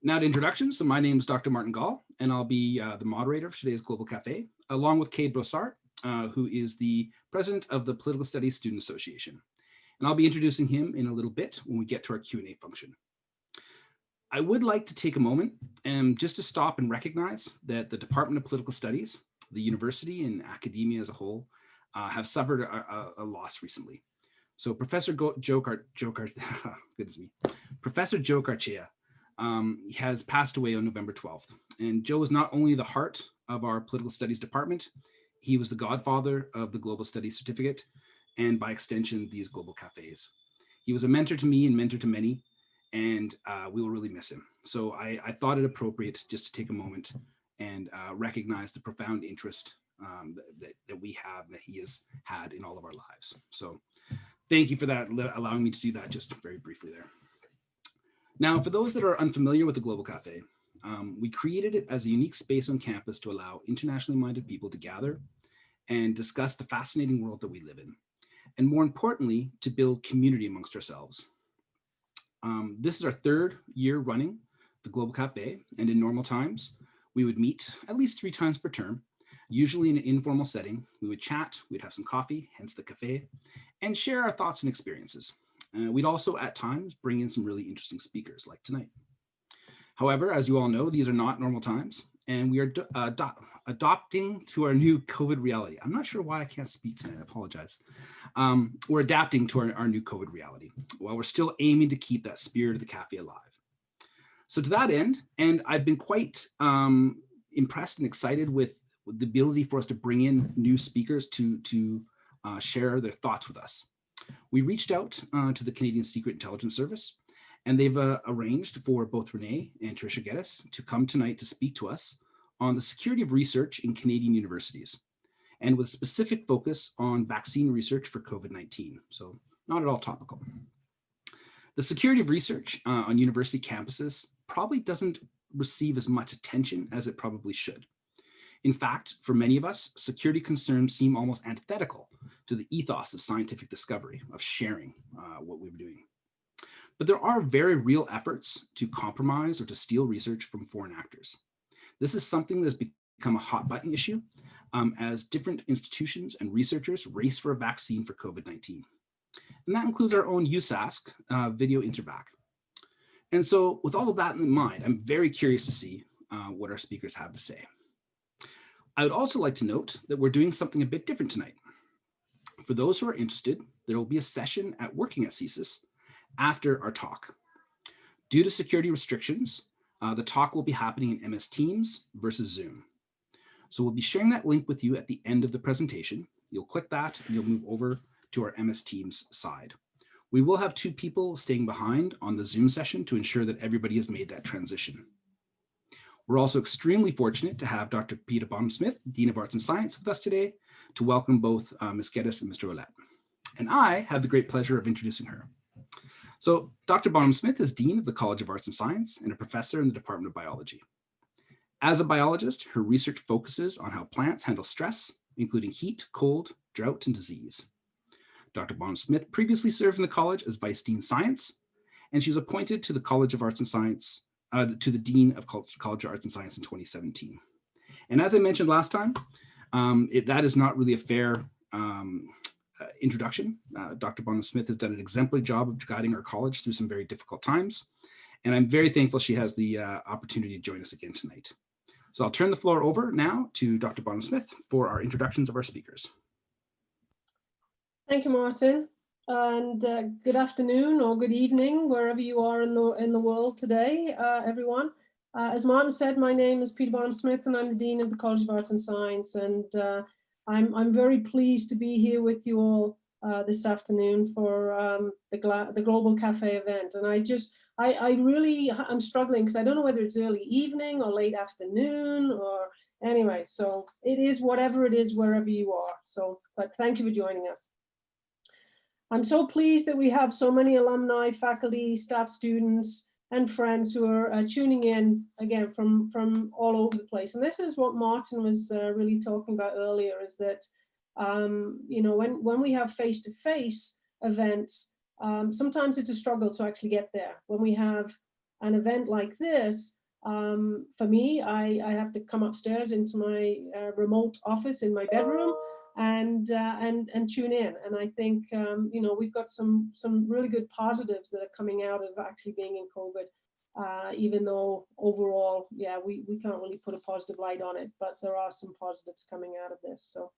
Now to introductions. So my name is Dr. Martin Gall, and I'll be the moderator of today's Global Cafe, along with Cade Brossart, who is the president of the Political Studies Student Association. And I'll be introducing him in a little bit when we get to our Q&A function. I would like to take a moment just to stop and recognize that the Department of Political Studies, the university and academia as a whole, have suffered a loss recently. So Professor Joe Tricia has passed away on November 12th. And Joe is not only the heart of our political studies department, he was the godfather of the Global Studies Certificate, and by extension, these global cafes. He was a mentor to me and mentor to many, and we will really miss him. So I thought it appropriate just to take a moment and recognize the profound interest that we have, that he has had in all of our lives. So thank you for that, allowing me to do that just very briefly there. Now, for those that are unfamiliar with the Global Cafe, we created it as a unique space on campus to allow internationally minded people to gather and discuss the fascinating world that we live in, and more importantly, to build community amongst ourselves. This is our third year running the Global Cafe, and in normal times, we would meet at least 3 times per term, usually in an informal setting. We would chat, we'd have some coffee, hence the cafe, and share our thoughts and experiences. We'd also at times bring in some really interesting speakers like tonight. However, as you all know, these are not normal times, and we are adopting to our new COVID reality. I'm not sure why I can't speak tonight, I apologize. We're adapting to our new COVID reality, while we're still aiming to keep that spirit of the cafe alive. So to that end, and I've been quite impressed and excited with the ability for us to bring in new speakers to share their thoughts with us. We reached out to the Canadian Secret Intelligence Service, and they've arranged for both Renee and Tricia Geddes to come tonight to speak to us on the security of research in Canadian universities, and with specific focus on vaccine research for COVID-19. So not at all topical. The security of research on university campuses probably doesn't receive as much attention as it probably should. In fact, for many of us, security concerns seem almost antithetical to the ethos of scientific discovery, of sharing what we're doing. But there are very real efforts to compromise or to steal research from foreign actors. This is something that's become a hot button issue as different institutions and researchers race for a vaccine for COVID-19. And that includes our own USASC video intervac. And so with all of that in mind, I'm very curious to see what our speakers have to say. I would also like to note that we're doing something a bit different tonight. For those who are interested, there will be a session at Working at CSIS after our talk. Due to security restrictions, the talk will be happening in MS Teams versus Zoom. So we'll be sharing that link with you at the end of the presentation. You'll click that and you'll move over to our MS Teams side. We will have 2 people staying behind on the Zoom session to ensure that everybody has made that transition. We're also extremely fortunate to have Dr. Peter Bonham-Smith, Dean of Arts and Science, with us today to welcome both Ms. Geddes and Mr. Ouellette. And I have the great pleasure of introducing her. So Dr. Bonham-Smith is Dean of the College of Arts and Science and a professor in the Department of Biology. As a biologist, her research focuses on how plants handle stress, including heat, cold, drought, and disease. Dr. Bonham-Smith previously served in the college as Vice Dean Science, and she was appointed to the College of Arts and Science to the Dean of College of Arts and Science in 2017. And as I mentioned last time, that is not really a fair introduction. Dr. Bonham-Smith has done an exemplary job of guiding our college through some very difficult times. And I'm very thankful she has the opportunity to join us again tonight. So I'll turn the floor over now to Dr. Bonham-Smith for our introductions of our speakers. Thank you, Martin. And good afternoon or good evening, wherever you are in the world today, everyone. As Martin said, my name is Peter Bonham-Smith, and I'm the Dean of the College of Arts and Science. And I'm very pleased to be here with you all this afternoon for the Global Cafe event. And I'm struggling because I don't know whether it's early evening or late afternoon or anyway. So it is whatever it is, wherever you are. So, but thank you for joining us. I'm so pleased that we have so many alumni, faculty, staff, students, and friends who are tuning in again from all over the place. And this is what Martin was really talking about earlier, is that you know, when we have face-to-face events, sometimes it's a struggle to actually get there. When we have an event like this, for me, I have to come upstairs into my remote office in my bedroom and tune in. And I think you know, we've got some really good positives that are coming out of actually being in COVID, even though overall, yeah, we can't really put a positive light on it, but there are some positives coming out of this. So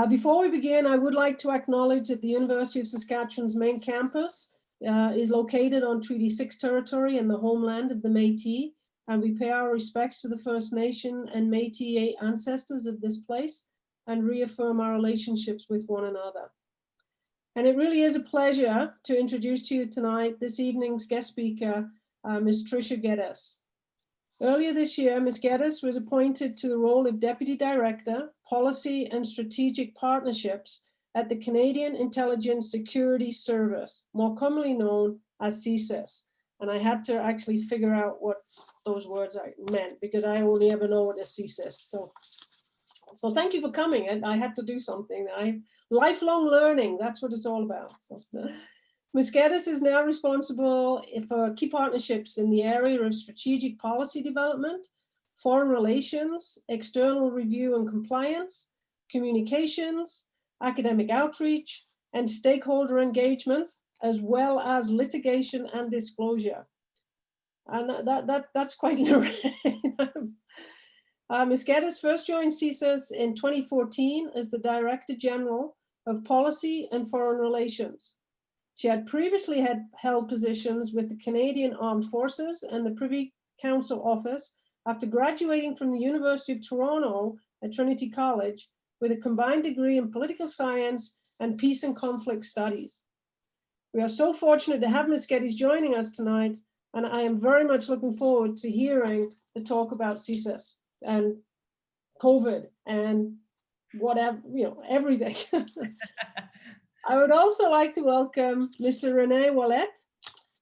before we begin, I would like to acknowledge that the University of Saskatchewan's main campus is located on Treaty 6 territory in the homeland of the Métis, and we pay our respects to the First Nation and Métis ancestors of this place and reaffirm our relationships with one another. And it really is a pleasure to introduce to you tonight this evening's guest speaker, Ms. Tricia Geddes. Earlier this year, Ms. Geddes was appointed to the role of Deputy Director, Policy and Strategic Partnerships at the Canadian Intelligence Security Service, more commonly known as CSIS. And I had to actually figure out what those words meant, because I only ever know what a CSIS. So thank you for coming. And I had to do something. Lifelong learning, that's what it's all about. So, Ms. Geddes is now responsible for key partnerships in the area of strategic policy development, foreign relations, external review and compliance, communications, academic outreach, and stakeholder engagement, as well as litigation and disclosure. And that's quite an array. Ms. Geddes first joined CSIS in 2014 as the Director General of Policy and Foreign Relations. She had previously held positions with the Canadian Armed Forces and the Privy Council Office after graduating from the University of Toronto at Trinity College with a combined degree in political science and peace and conflict studies. We are so fortunate to have Ms. Geddes joining us tonight, and I am very much looking forward to hearing the talk about CSIS and COVID and whatever, you know, everything. I would also like to welcome Mr. Rene Wallet,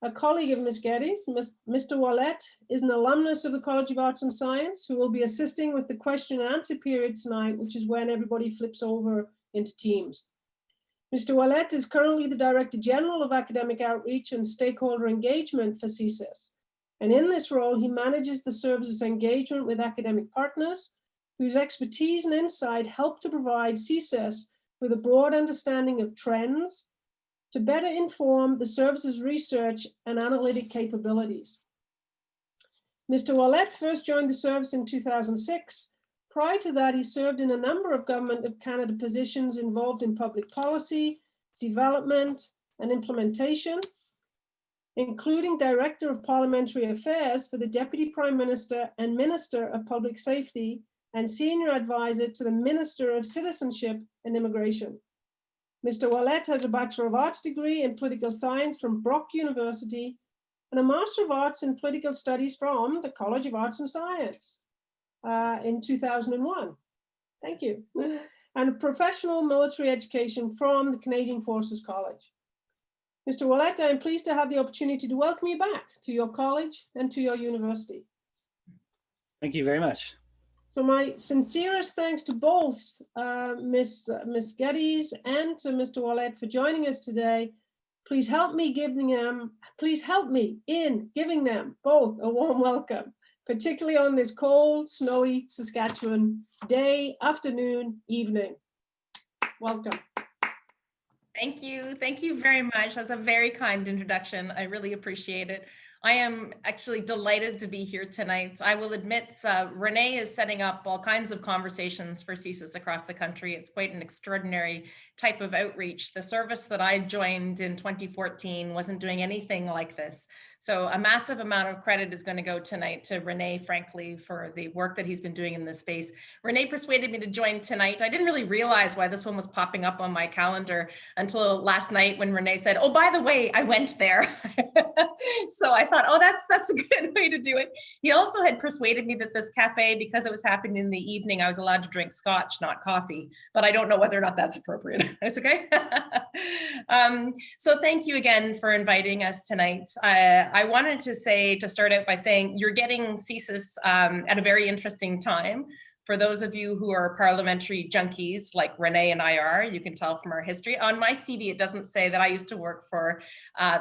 a colleague of Ms. Geddes. Mr. Wallet is an alumnus of the College of Arts and Science who will be assisting with the question and answer period tonight, which is when everybody flips over into teams. Mr. Wallet is currently the Director General of Academic Outreach and Stakeholder Engagement for CSIS. And in this role, he manages the service's engagement with academic partners whose expertise and insight help to provide CSIS with a broad understanding of trends to better inform the service's research and analytic capabilities. Mr. Wallet first joined the service in 2006. Prior to that, he served in a number of Government of Canada positions involved in public policy, development, and implementation, including Director of Parliamentary Affairs for the Deputy Prime Minister and Minister of Public Safety, and Senior Advisor to the Minister of Citizenship and Immigration. Mr. Wallet has a Bachelor of Arts degree in Political Science from Brock University and a Master of Arts in Political Studies from the College of Arts and Science in 2001. Thank you. And a professional military education from the Canadian Forces College. Mr. Wallet, I am pleased to have the opportunity to welcome you back to your college and to your university. Thank you very much. So my sincerest thanks to both Ms. Geddes and to Mr. Wallet for joining us today. Please help me in giving them both a warm welcome, particularly on this cold, snowy Saskatchewan day, afternoon, evening. Welcome. Thank you. Thank you very much. That was a very kind introduction. I really appreciate it. I am actually delighted to be here tonight. I will admit, Renee is setting up all kinds of conversations for CSIS across the country. It's quite an extraordinary type of outreach. The service that I joined in 2014 wasn't doing anything like this. So a massive amount of credit is going to go tonight to Renee, frankly, for the work that he's been doing in this space. Renee persuaded me to join tonight. I didn't really realize why this one was popping up on my calendar until last night when Renee said, oh, by the way, I went there. So I thought, oh, that's a good way to do it. He also had persuaded me that this cafe, because it was happening in the evening, I was allowed to drink scotch, not coffee, but I don't know whether or not that's appropriate. It's okay. So thank you again for inviting us tonight. I wanted to start out by saying you're getting CSIS at a very interesting time For those of you who are parliamentary junkies like Renee and I are, you can tell from our history. On my CV, it doesn't say that I used to work for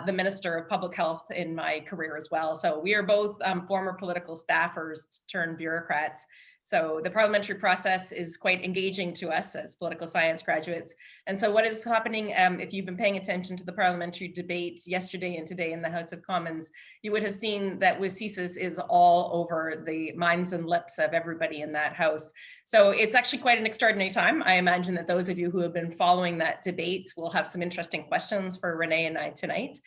the Minister of Public Health in my career as well. So we are both former political staffers turned bureaucrats. So the parliamentary process is quite engaging to us as political science graduates. And so what is happening, if you've been paying attention to the parliamentary debate yesterday and today in the House of Commons, you would have seen that with CSIS is all over the minds and lips of everybody in that House. So it's actually quite an extraordinary time. I imagine that those of you who have been following that debate will have some interesting questions for Renee and I tonight.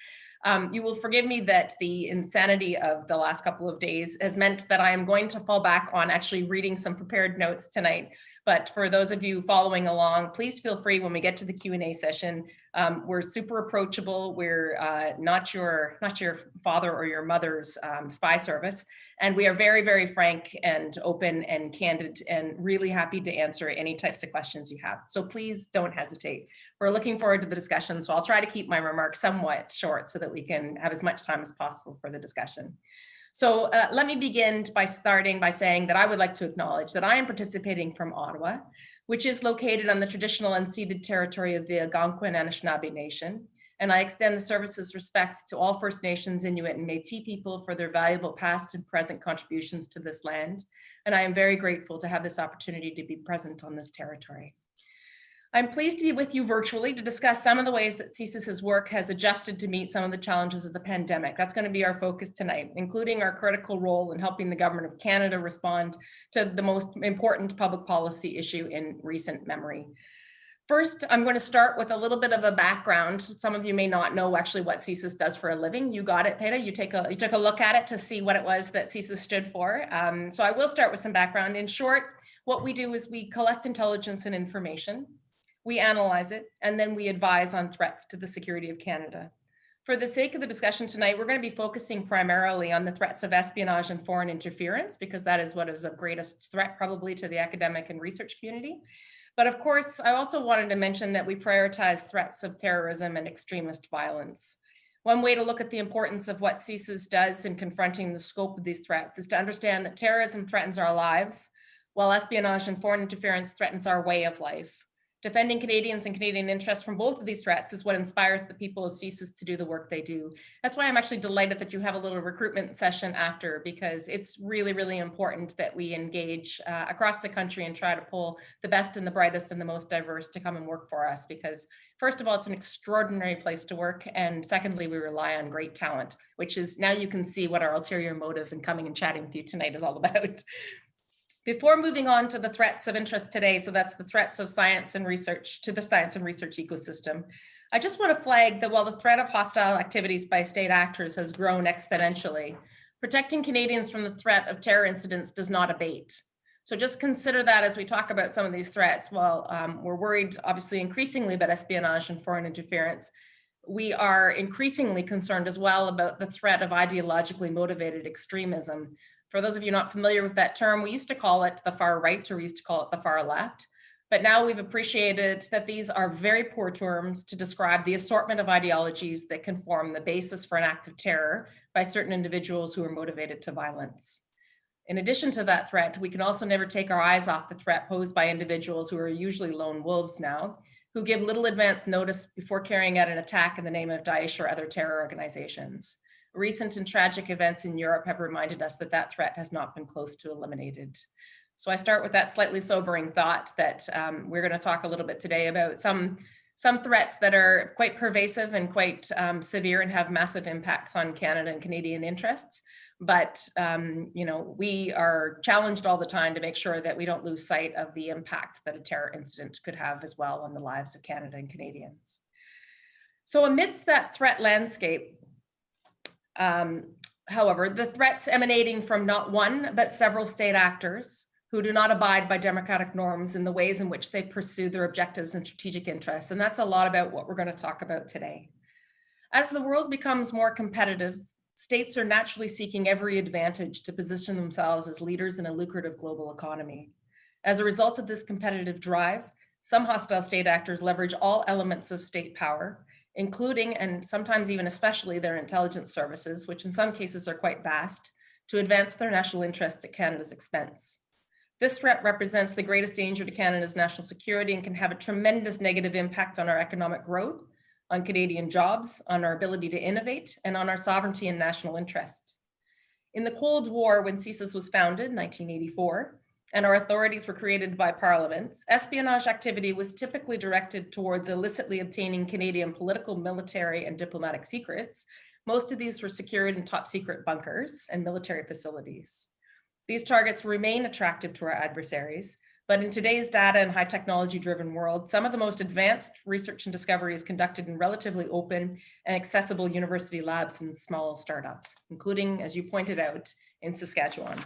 You will forgive me that the insanity of the last couple of days has meant that I am going to fall back on actually reading some prepared notes tonight. But for those of you following along, please feel free when we get to the Q&A session. We're super approachable. We're not your father or your mother's spy service. And we are very, very frank and open and candid and really happy to answer any types of questions you have. So please don't hesitate. We're looking forward to the discussion. So I'll try to keep my remarks somewhat short so that we can have as much time as possible for the discussion. So let me begin by starting by saying that I would like to acknowledge that I am participating from Ottawa, which is located on the traditional unceded territory of the Algonquin and Anishinaabe Nation. And I extend the services respect to all First Nations, Inuit, and Métis people for their valuable past and present contributions to this land. And I am very grateful to have this opportunity to be present on this territory. I'm pleased to be with you virtually to discuss some of the ways that CSIS's work has adjusted to meet some of the challenges of the pandemic. That's going to be our focus tonight, including our critical role in helping the Government of Canada respond to the most important public policy issue in recent memory. First, I'm going to start with a little bit of a background. Some of you may not know actually what CSIS does for a living. You got it, Peter. You took a look at it to see what it was that CSIS stood for. So I will start with some background. In short, what we do is we collect intelligence and information. We analyze it, and then we advise on threats to the security of Canada. For the sake of the discussion tonight, we're going to be focusing primarily on the threats of espionage and foreign interference, because that is what is of greatest threat probably to the academic and research community. But of course, I also wanted to mention that we prioritize threats of terrorism and extremist violence. One way to look at the importance of what CSIS does in confronting the scope of these threats is to understand that terrorism threatens our lives, while espionage and foreign interference threatens our way of life. Defending Canadians and Canadian interests from both of these threats is what inspires the people of CSIS to do the work they do. That's why I'm actually delighted that you have a little recruitment session after, because it's really, really important that we engage across the country and try to pull the best and the brightest and the most diverse to come and work for us. Because first of all, it's an extraordinary place to work. And secondly, we rely on great talent, which is now you can see what our ulterior motive in coming and chatting with you tonight is all about. Before moving on to the threats of interest today, so that's the threats of science and research to the science and research ecosystem, I just want to flag that while the threat of hostile activities by state actors has grown exponentially, protecting Canadians from the threat of terror incidents does not abate. So just consider that as we talk about some of these threats. While we're worried, obviously, increasingly about espionage and foreign interference, we are increasingly concerned as well about the threat of ideologically motivated extremism. For those of you not familiar with that term, we used to call it the far right, or we used to call it the far left. But now we've appreciated that these are very poor terms to describe the assortment of ideologies that can form the basis for an act of terror by certain individuals who are motivated to violence. In addition to that threat, we can also never take our eyes off the threat posed by individuals who are usually lone wolves now, who give little advance notice before carrying out an attack in the name of Daesh or other terror organizations. Recent and tragic events in Europe have reminded us that that threat has not been close to eliminated. So I start with that slightly sobering thought that we're going to talk a little bit today about some threats that are quite pervasive and quite severe and have massive impacts on Canada and Canadian interests. But we are challenged all the time to make sure that we don't lose sight of the impact that a terror incident could have as well on the lives of Canada and Canadians. So amidst that threat landscape, however, the threats emanating from not one, but several state actors who do not abide by democratic norms in the ways in which they pursue their objectives and strategic interests. And that's a lot about what we're going to talk about today. As the world becomes more competitive, states are naturally seeking every advantage to position themselves as leaders in a lucrative global economy. As a result of this competitive drive, some hostile state actors leverage all elements of state power, including and sometimes even especially their intelligence services, which in some cases are quite vast, to advance their national interests at Canada's expense. This threat represents the greatest danger to Canada's national security and can have a tremendous negative impact on our economic growth, on Canadian jobs, on our ability to innovate, and on our sovereignty and national interest. In the Cold War, when CSIS was founded in 1984, and our authorities were created by parliaments, espionage activity was typically directed towards illicitly obtaining Canadian political, military, and diplomatic secrets. Most of these were secured in top secret bunkers and military facilities. These targets remain attractive to our adversaries, but in today's data and high technology driven world, some of the most advanced research and discovery is conducted in relatively open and accessible university labs and small startups, including, as you pointed out, in Saskatchewan.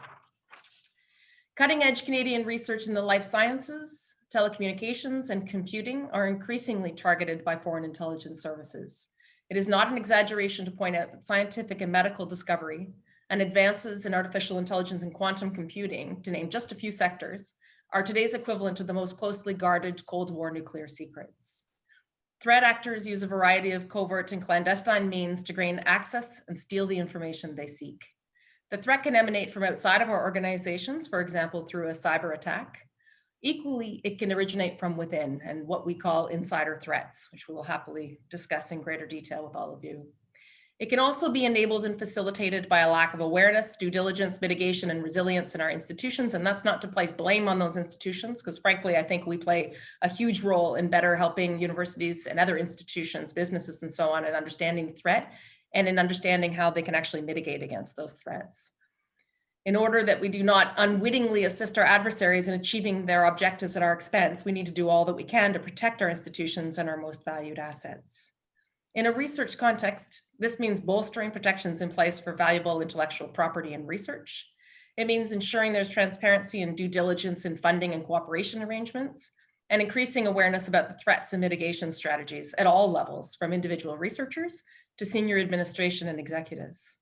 Cutting edge Canadian research in the life sciences, telecommunications, and computing are increasingly targeted by foreign intelligence services. It is not an exaggeration to point out that scientific and medical discovery and advances in artificial intelligence and quantum computing, to name just a few sectors, are today's equivalent to the most closely guarded Cold War nuclear secrets. Threat actors use a variety of covert and clandestine means to gain access and steal the information they seek. The threat can emanate from outside of our organizations, for example, through a cyber attack. Equally, it can originate from within, and what we call insider threats, which we will happily discuss in greater detail with all of you. It can also be enabled and facilitated by a lack of awareness, due diligence, mitigation, and resilience in our institutions. And that's not to place blame on those institutions, because frankly, I think we play a huge role in better helping universities and other institutions, businesses, and so on, in understanding the threat and in understanding how they can actually mitigate against those threats. In order that we do not unwittingly assist our adversaries in achieving their objectives at our expense, we need to do all that we can to protect our institutions and our most valued assets. In a research context, this means bolstering protections in place for valuable intellectual property and research. It means ensuring there's transparency and due diligence in funding and cooperation arrangements, and increasing awareness about the threats and mitigation strategies at all levels, from individual researchers to senior administration and executives.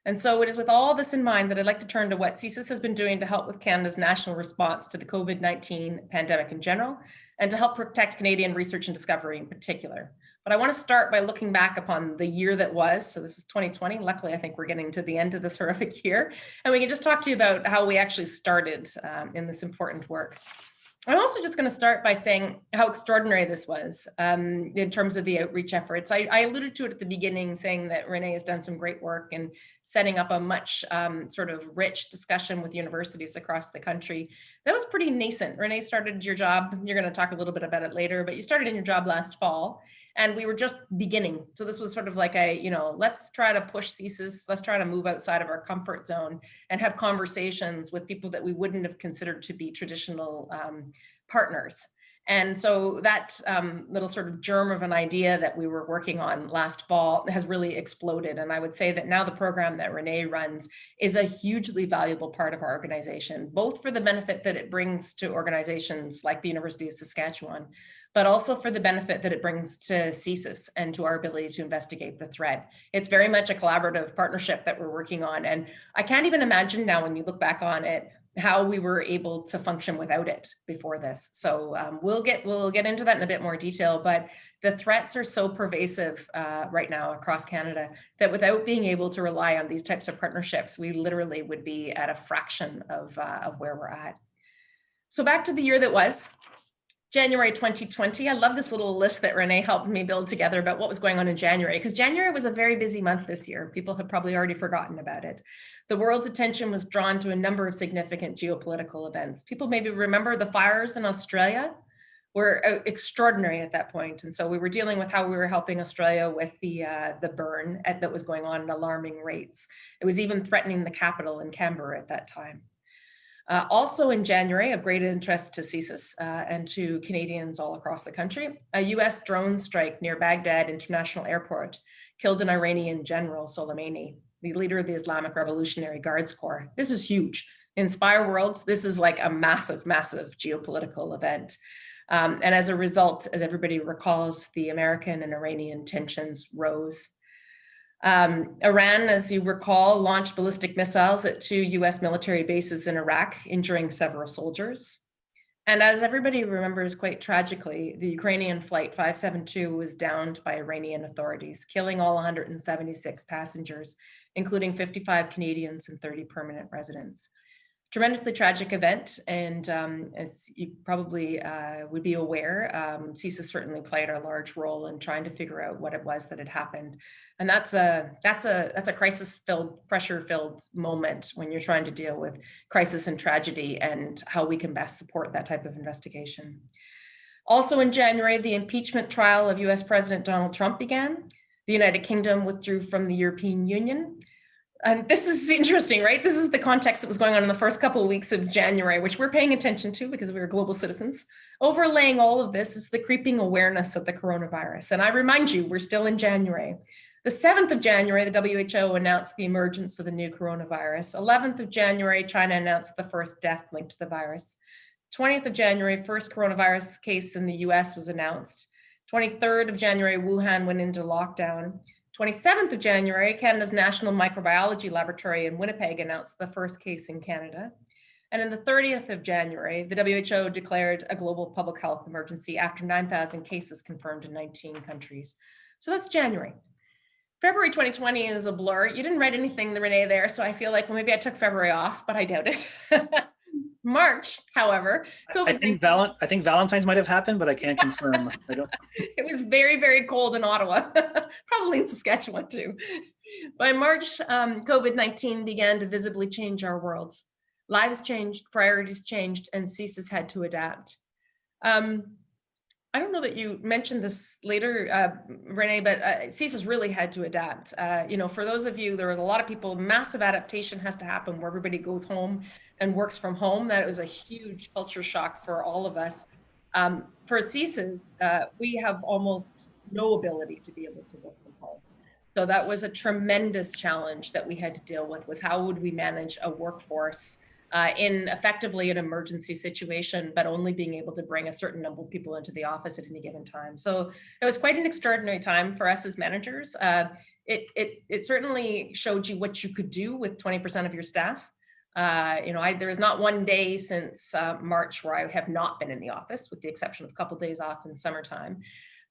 And so it is with all this in mind that I'd like to turn to what CSIS has been doing to help with Canada's national response to the COVID-19 pandemic in general, and to help protect Canadian research and discovery in particular. But I want to start by looking back upon the year that was. So this is 2020. Luckily, I think we're getting to the end of this horrific year. And we can just talk to you about how we actually started in this important work. I'm also just going to start by saying how extraordinary this was in terms of the outreach efforts. I alluded to it at the beginning, saying that Renee has done some great work in setting up a much sort of rich discussion with universities across the country. That was pretty nascent. Renee started your job, you're going to talk a little bit about it later, but you started in your job last fall. And we were just beginning. So this was sort of like let's try to push CSIS, let's try to move outside of our comfort zone and have conversations with people that we wouldn't have considered to be traditional partners. And so that little sort of germ of an idea that we were working on last fall has really exploded. And I would say that now the program that Renee runs is a hugely valuable part of our organization, both for the benefit that it brings to organizations like the University of Saskatchewan, but also for the benefit that it brings to CSIS and to our ability to investigate the threat. It's very much a collaborative partnership that we're working on. And I can't even imagine now, when you look back on it, how we were able to function without it before this. So we'll get into that in a bit more detail, but the threats are so pervasive right now across Canada that without being able to rely on these types of partnerships, we literally would be at a fraction of where we're at. So back to the year that was. January 2020. I love this little list that Renee helped me build together about what was going on in January, because January was a very busy month this year. People have probably already forgotten about it. The world's attention was drawn to a number of significant geopolitical events. People maybe remember the fires in Australia were extraordinary at that point. And so we were dealing with how we were helping Australia with the burn that was going on at alarming rates. It was even threatening the capital in Canberra at that time. Also in January, of great interest to CSIS and to Canadians all across the country, a US drone strike near Baghdad International Airport killed an Iranian general, Soleimani, the leader of the Islamic Revolutionary Guards Corps. This is huge. In spy worlds, this is like a massive, massive geopolitical event. And as a result, as everybody recalls, the American and Iranian tensions rose. Iran, as you recall, launched ballistic missiles at 2 US military bases in Iraq, injuring several soldiers. And as everybody remembers quite tragically, the Ukrainian Flight 572 was downed by Iranian authorities, killing all 176 passengers, including 55 Canadians and 30 permanent residents. Tremendously tragic event, and as you probably would be aware, CISA certainly played a large role in trying to figure out what it was that had happened, and that's a crisis-filled, pressure-filled moment when you're trying to deal with crisis and tragedy, and how we can best support that type of investigation. Also in January, the impeachment trial of U.S. President Donald Trump began. The United Kingdom withdrew from the European Union. And this is interesting, right? This is the context that was going on in the first couple of weeks of January, which we're paying attention to because we are global citizens. Overlaying all of this is the creeping awareness of the coronavirus. And I remind you, we're still in January. The 7th of January, the WHO announced the emergence of the new coronavirus. 11th of January, China announced the first death linked to the virus. 20th of January, first coronavirus case in the US was announced. 23rd of January, Wuhan went into lockdown. 27th of January, Canada's National Microbiology Laboratory in Winnipeg announced the first case in Canada. And on the 30th of January, the WHO declared a global public health emergency after 9,000 cases confirmed in 19 countries. So that's January. February 2020 is a blur. You didn't write anything, Renee, there, so I feel like, well, maybe I took February off, but I doubt it. March, however, I think Valentine's might have happened, but I can't confirm. I don't. It was very, very cold in Ottawa, probably in Saskatchewan too. By March, COVID-19 began to visibly change our worlds. Lives changed, priorities changed, and CISA's had to adapt. I don't know that you mentioned this later, Renee, but CISA's really had to adapt. For those of you, there was a lot of people, massive adaptation has to happen where everybody goes home and works from home. That was a huge culture shock for all of us. For CISA's, we have almost no ability to be able to work from home. So that was a tremendous challenge that we had to deal with, was how would we manage a workforce in effectively an emergency situation, but only being able to bring a certain number of people into the office at any given time. So it was quite an extraordinary time for us as managers. It certainly showed you what you could do with 20% of your staff. There is not one day since March where I have not been in the office, with the exception of a couple of days off in summertime.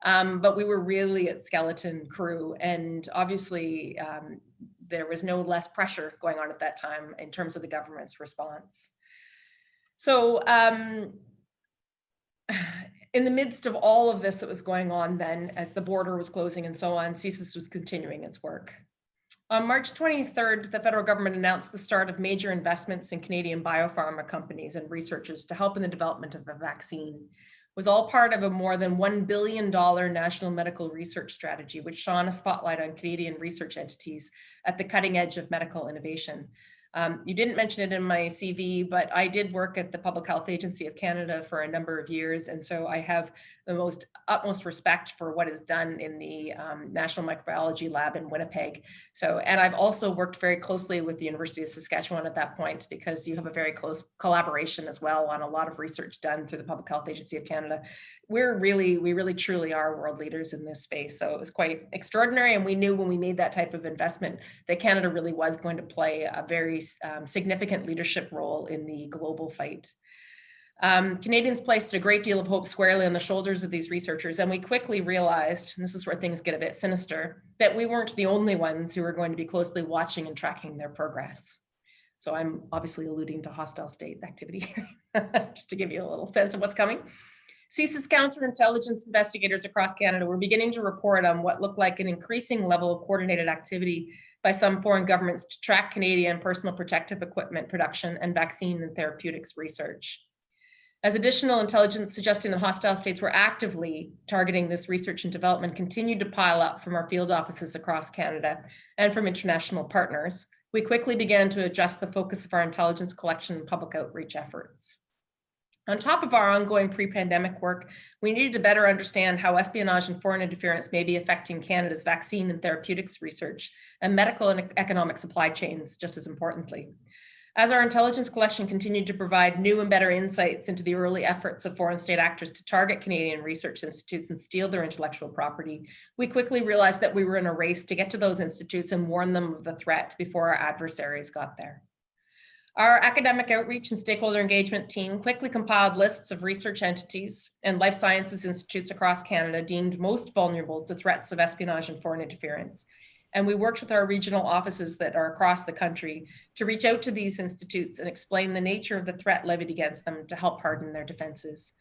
But we were really at skeleton crew, and obviously there was no less pressure going on at that time in terms of the government's response. So in the midst of all of this that was going on then, as the border was closing and so on, CISA's was continuing its work. On March 23rd, the federal government announced the start of major investments in Canadian biopharma companies and researchers to help in the development of a vaccine. Was all part of a more than $1 billion national medical research strategy, which shone a spotlight on Canadian research entities at the cutting edge of medical innovation. You didn't mention it in my CV, but I did work at the Public Health Agency of Canada for a number of years. And so I have the utmost respect for what is done in the National Microbiology Lab in Winnipeg. And I've also worked very closely with the University of Saskatchewan at that point, because you have a very close collaboration as well on a lot of research done through the Public Health Agency of Canada. We really truly are world leaders in this space. So it was quite extraordinary. And we knew when we made that type of investment that Canada really was going to play a very significant leadership role in the global fight. Canadians placed a great deal of hope squarely on the shoulders of these researchers. And we quickly realized, and this is where things get a bit sinister, that we weren't the only ones who were going to be closely watching and tracking their progress. So I'm obviously alluding to hostile state activity, just to give you a little sense of what's coming. CISA's counterintelligence investigators across Canada were beginning to report on what looked like an increasing level of coordinated activity by some foreign governments to track Canadian personal protective equipment production and vaccine and therapeutics research. As additional intelligence suggesting that hostile states were actively targeting this research and development continued to pile up from our field offices across Canada and from international partners, we quickly began to adjust the focus of our intelligence collection and public outreach efforts. On top of our ongoing pre-pandemic work, we needed to better understand how espionage and foreign interference may be affecting Canada's vaccine and therapeutics research and medical and economic supply chains, just as importantly. As our intelligence collection continued to provide new and better insights into the early efforts of foreign state actors to target Canadian research institutes and steal their intellectual property, we quickly realized that we were in a race to get to those institutes and warn them of the threat before our adversaries got there. Our academic outreach and stakeholder engagement team quickly compiled lists of research entities and life sciences institutes across Canada deemed most vulnerable to threats of espionage and foreign interference. And we worked with our regional offices that are across the country to reach out to these institutes and explain the nature of the threat levied against them to help harden their defenses.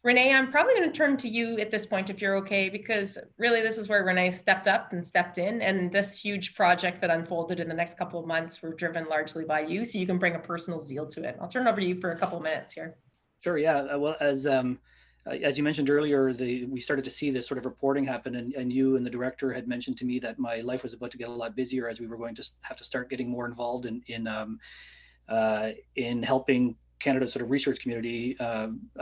Renee, I'm probably going to turn to you at this point, if you're okay, because really this is where Renee stepped up and stepped in, and this huge project that unfolded in the next couple of months were driven largely by you, so you can bring a personal zeal to it. I'll turn it over to you for a couple of minutes here. Sure, yeah. Well, as you mentioned earlier, we started to see this sort of reporting happen, and you and the director had mentioned to me that my life was about to get a lot busier as we were going to have to start getting more involved in helping Canada's sort of research community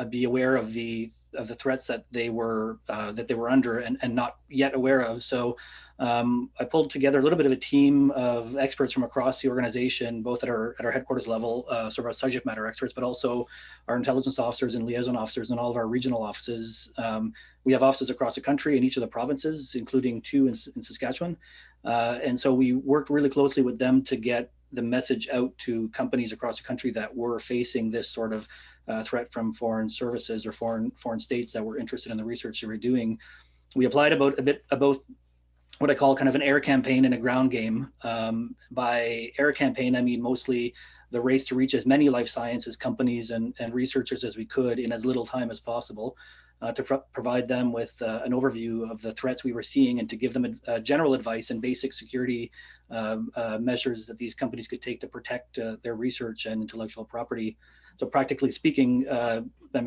be aware of the threats that they were under and not yet aware of. So I pulled together a little bit of a team of experts from across the organization, both at our headquarters level, sort of our subject matter experts, but also our intelligence officers and liaison officers in all of our regional offices. We have offices across the country in each of the provinces, including 2 in Saskatchewan. And so we worked really closely with them to get the message out to companies across the country that were facing this sort of threat from foreign services or foreign states that were interested in the research they were doing. We applied a bit about what I call kind of an air campaign and a ground game. By air campaign, I mean mostly the race to reach as many life sciences companies and researchers as we could in as little time as possible, to provide them with an overview of the threats we were seeing and to give them general advice and basic security measures that these companies could take to protect their research and intellectual property. So practically speaking,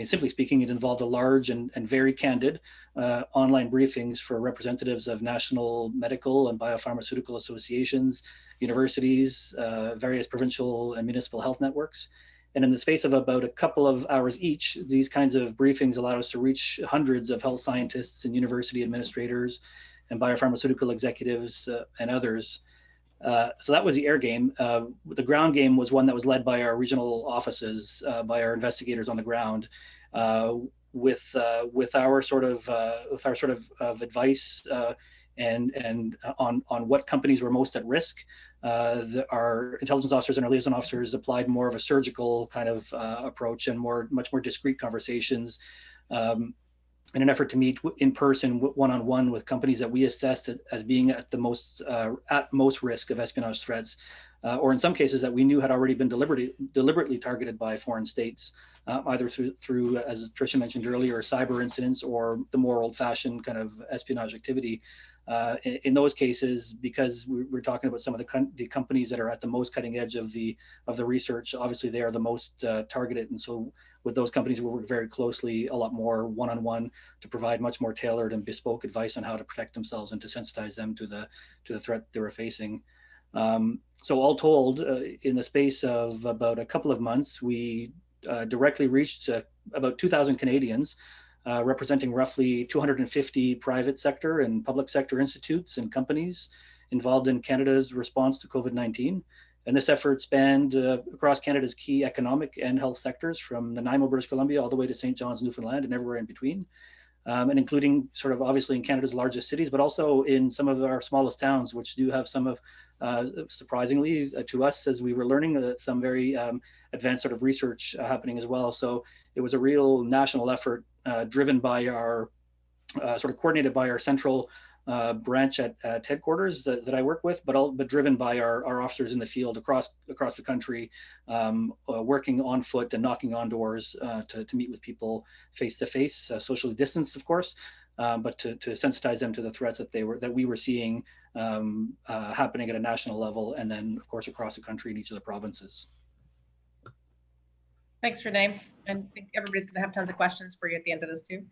simply speaking, it involved a large and very candid online briefings for representatives of national medical and biopharmaceutical associations, universities, various provincial and municipal health networks. And in the space of about a couple of hours each, these kinds of briefings allow us to reach hundreds of health scientists and university administrators and biopharmaceutical executives and others. So that was the air game. The ground game was one that was led by our regional offices, by our investigators on the ground, with our sort of advice and on what companies were most at risk. Our intelligence officers and our liaison officers applied more of a surgical kind of approach and much more discrete conversations in an effort to meet in person, one-on-one with companies that we assessed as being at most risk of espionage threats, or in some cases that we knew had already been deliberately targeted by foreign states, either through, as Tricia mentioned earlier, cyber incidents or the more old-fashioned kind of espionage activity. In those cases, because we're talking about some of the companies that are at the most cutting edge of the research, obviously they are the most targeted. And so with those companies, we work very closely, a lot more one-on-one, to provide much more tailored and bespoke advice on how to protect themselves and to sensitize them to the threat they were facing. So all told, in the space of about a couple of months, we directly reached about 2,000 Canadians, representing roughly 250 private sector and public sector institutes and companies involved in Canada's response to COVID-19. And this effort spanned across Canada's key economic and health sectors, from Nanaimo, British Columbia, all the way to St. John's, Newfoundland, and everywhere in between. And including sort of obviously in Canada's largest cities, but also in some of our smallest towns, which do have some of, surprisingly to us as we were learning, some very advanced sort of research happening as well. So it was a real national effort driven by our, sort of coordinated by our central branch at headquarters that I work with, but driven by our officers in the field across the country, working on foot and knocking on doors to meet with people face to face, socially distanced, of course, but to sensitize them to the threats that we were seeing happening at a national level, and then of course across the country in each of the provinces. Thanks, Renee. And I think everybody's going to have tons of questions for you at the end of this too.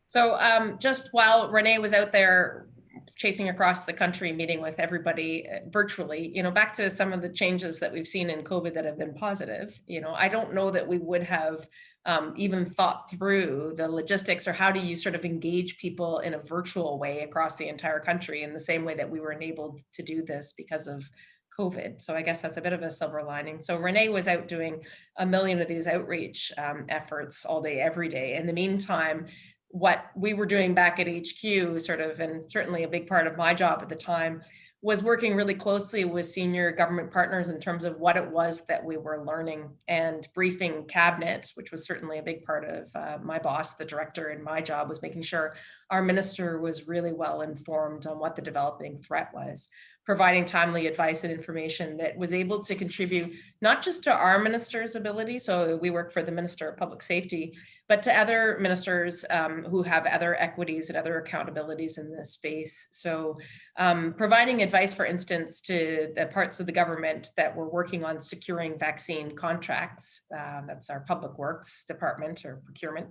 So just while Renee was out there chasing across the country, meeting with everybody virtually, back to some of the changes that we've seen in COVID that have been positive, I don't know that we would have even thought through the logistics or how do you sort of engage people in a virtual way across the entire country in the same way that we were enabled to do this because of COVID. So I guess that's a bit of a silver lining. So Renee was out doing 1 million of these outreach efforts all day, every day. In the meantime, what we were doing back at HQ sort of, and certainly a big part of my job at the time, was working really closely with senior government partners in terms of what it was that we were learning and briefing cabinet, which was certainly a big part of my boss, the director, and my job was making sure our minister was really well informed on what the developing threat was. providing timely advice and information that was able to contribute not just to our minister's ability, so we work for the Minister of Public Safety, but to other ministers who have other equities and other accountabilities in this space. So providing advice, for instance, to the parts of the government that were working on securing vaccine contracts, that's our public works department or procurement,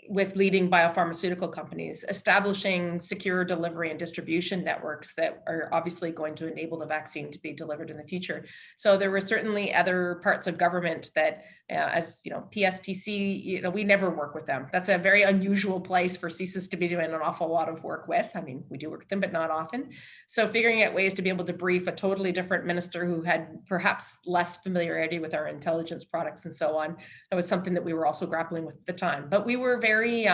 with leading biopharmaceutical companies, establishing secure delivery and distribution networks that are obviously going to enable the vaccine to be delivered in the future. So there were certainly other parts of government that, as you know, PSPC, we never work with them. That's a very unusual place for CSIS to be doing an awful lot of work with. I mean, we do work with them, but not often. So figuring out ways to be able to brief a totally different minister who had perhaps less familiarity with our intelligence products and so on, that was something that we were also grappling with at the time. But we were very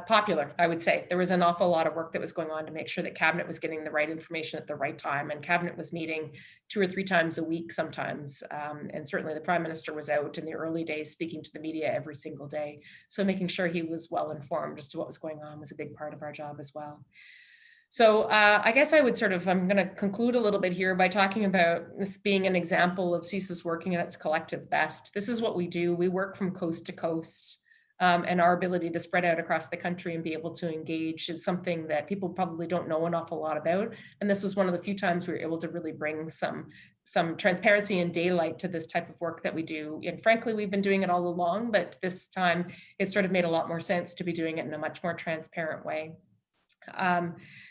popular, I would say. There was an awful lot of work that was going on to make sure that Cabinet was getting the right information at the right time, and Cabinet was meeting 2 or 3 times a week sometimes. And certainly the Prime Minister was out in the early days speaking to the media every single day. So making sure he was well informed as to what was going on was a big part of our job as well. So I guess I would I'm going to conclude a little bit here by talking about this being an example of CSIS working at its collective best. This is what we do. We work from coast to coast. And our ability to spread out across the country and be able to engage is something that people probably don't know an awful lot about. And this was one of the few times we were able to really bring some transparency and daylight to this type of work that we do. And frankly, we've been doing it all along, but this time it sort of made a lot more sense to be doing it in a much more transparent way.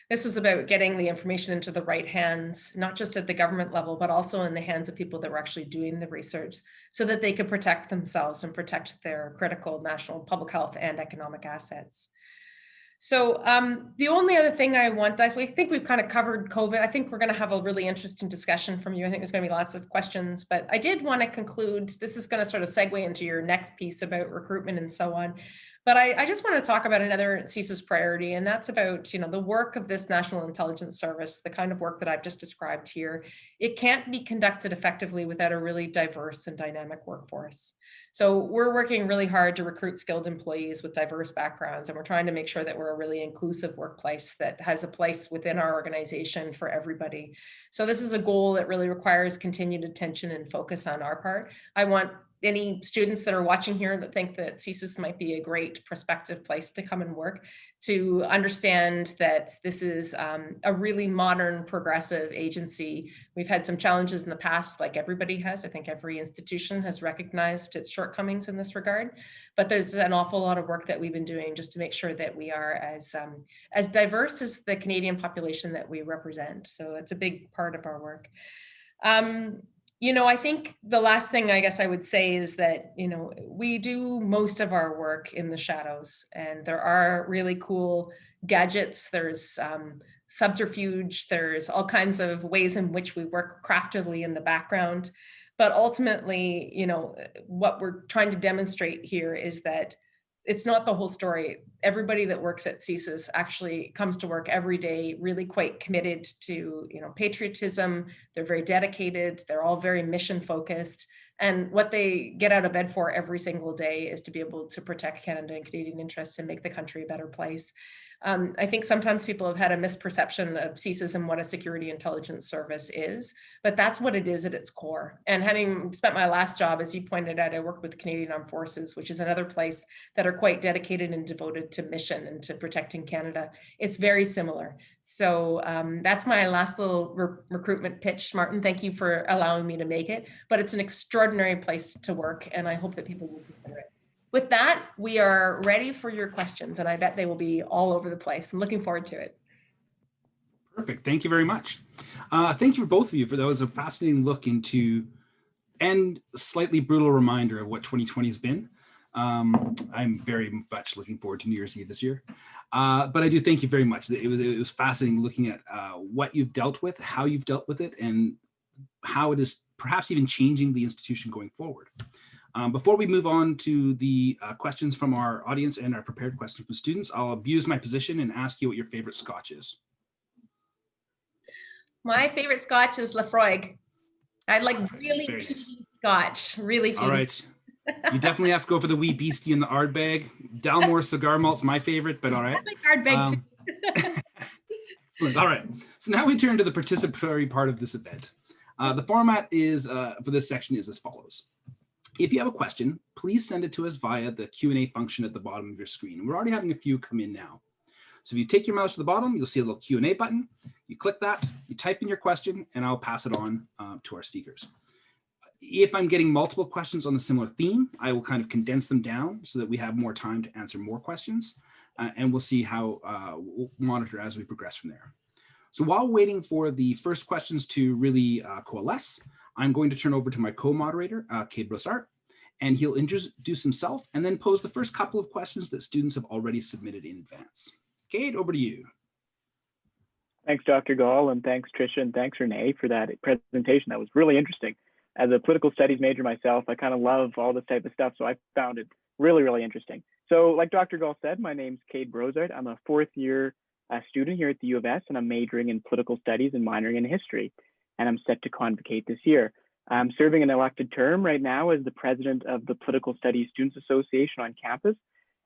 This was about getting the information into the right hands, not just at the government level, but also in the hands of people that were actually doing the research so that they could protect themselves and protect their critical national public health and economic assets. So the only other thing I think we've kind of covered COVID. I think we're going to have a really interesting discussion from you. I think there's going to be lots of questions, but I did want to conclude. This is going to sort of segue into your next piece about recruitment and so on. But I just want to talk about another CSIS priority, and that's about, the work of this National Intelligence Service, the kind of work that I've just described here. It can't be conducted effectively without a really diverse and dynamic workforce. So we're working really hard to recruit skilled employees with diverse backgrounds, and we're trying to make sure that we're a really inclusive workplace that has a place within our organization for everybody. So this is a goal that really requires continued attention and focus on our part. I want any students that are watching here that think that CSIS might be a great prospective place to come and work, to understand that this is a really modern, progressive agency. We've had some challenges in the past, like everybody has. I think every institution has recognized its shortcomings in this regard, but there's an awful lot of work that we've been doing just to make sure that we are as diverse as the Canadian population that we represent. So it's a big part of our work. I think the last thing I guess I would say is that, we do most of our work in the shadows, and there are really cool gadgets. There's subterfuge. There's all kinds of ways in which we work craftily in the background. But ultimately, what we're trying to demonstrate here is that it's not the whole story. Everybody that works at CSIS actually comes to work every day, really quite committed to, patriotism. They're very dedicated. They're all very mission focused. And what they get out of bed for every single day is to be able to protect Canada and Canadian interests and make the country a better place. I think sometimes people have had a misperception of CSIS and what a security intelligence service is, but that's what it is at its core. And having spent my last job, as you pointed out, I worked with the Canadian Armed Forces, which is another place that are quite dedicated and devoted to mission and to protecting Canada. It's very similar. So that's my last little recruitment pitch. Martin, thank you for allowing me to make it, but it's an extraordinary place to work, and I hope that people will consider it. With that, we are ready for your questions, and I bet they will be all over the place. I'm looking forward to it. Perfect. Thank you very much. Thank you for both of you. That was a fascinating look into and slightly brutal reminder of what 2020 has been. I'm very much looking forward to New Year's Eve this year. But I do thank you very much. It was fascinating looking at what you've dealt with, how you've dealt with it, and how it is perhaps even changing the institution going forward. Before we move on to the questions from our audience and our prepared questions from students, I'll abuse my position and ask you what your favorite scotch is. My favorite scotch is Lafroig. I like really peaty scotch, really peaty. All right. You definitely have to go for the wee beastie in the Ardbeg. Dalmore cigar malt's my favorite, but all right. I like Ardbeg too. Excellent. All right. So now we turn to the participatory part of this event. The format is for this section is as follows. If you have a question, please send it to us via the Q&A function at the bottom of your screen. We're already having a few come in now. So if you take your mouse to the bottom, you'll see a little Q&A button. You click that, you type in your question, and I'll pass it on to our speakers. If I'm getting multiple questions on a similar theme, I will kind of condense them down so that we have more time to answer more questions. And we'll see how we'll monitor as we progress from there. So while waiting for the first questions to really coalesce, I'm going to turn over to my co-moderator, Cade Brossart, and he'll introduce himself and then pose the first couple of questions that students have already submitted in advance. Cade, over to you. Thanks, Dr. Gall, and thanks, Tricia, and thanks, Renee, for that presentation. That was really interesting. As a political studies major myself, I kind of love all this type of stuff, so I found it really, really interesting. So like Dr. Gall said, my name's Cade Brossart. I'm a fourth-year student here at the U of S, and I'm majoring in political studies and minoring in history, and I'm set to convocate this year. I'm serving an elected term right now as the president of the Political Studies Students Association on campus,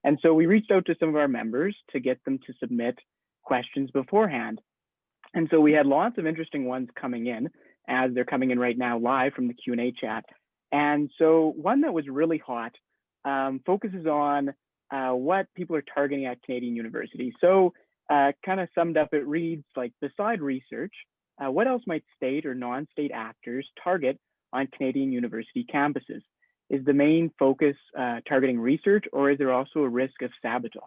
and so we reached out to some of our members to get them to submit questions beforehand. And so we had lots of interesting ones coming in, as they're coming in right now live from the Q&A chat. And so one that was really hot focuses on what people are targeting at Canadian universities. So kind of summed up, it reads like, beside research, what else might state or non-state actors target on Canadian university campuses? Is the main focus targeting research, or is there also a risk of sabotage?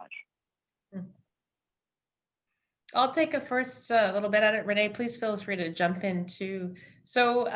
I'll take a first little bit at it. Renee, please feel free to jump in too. So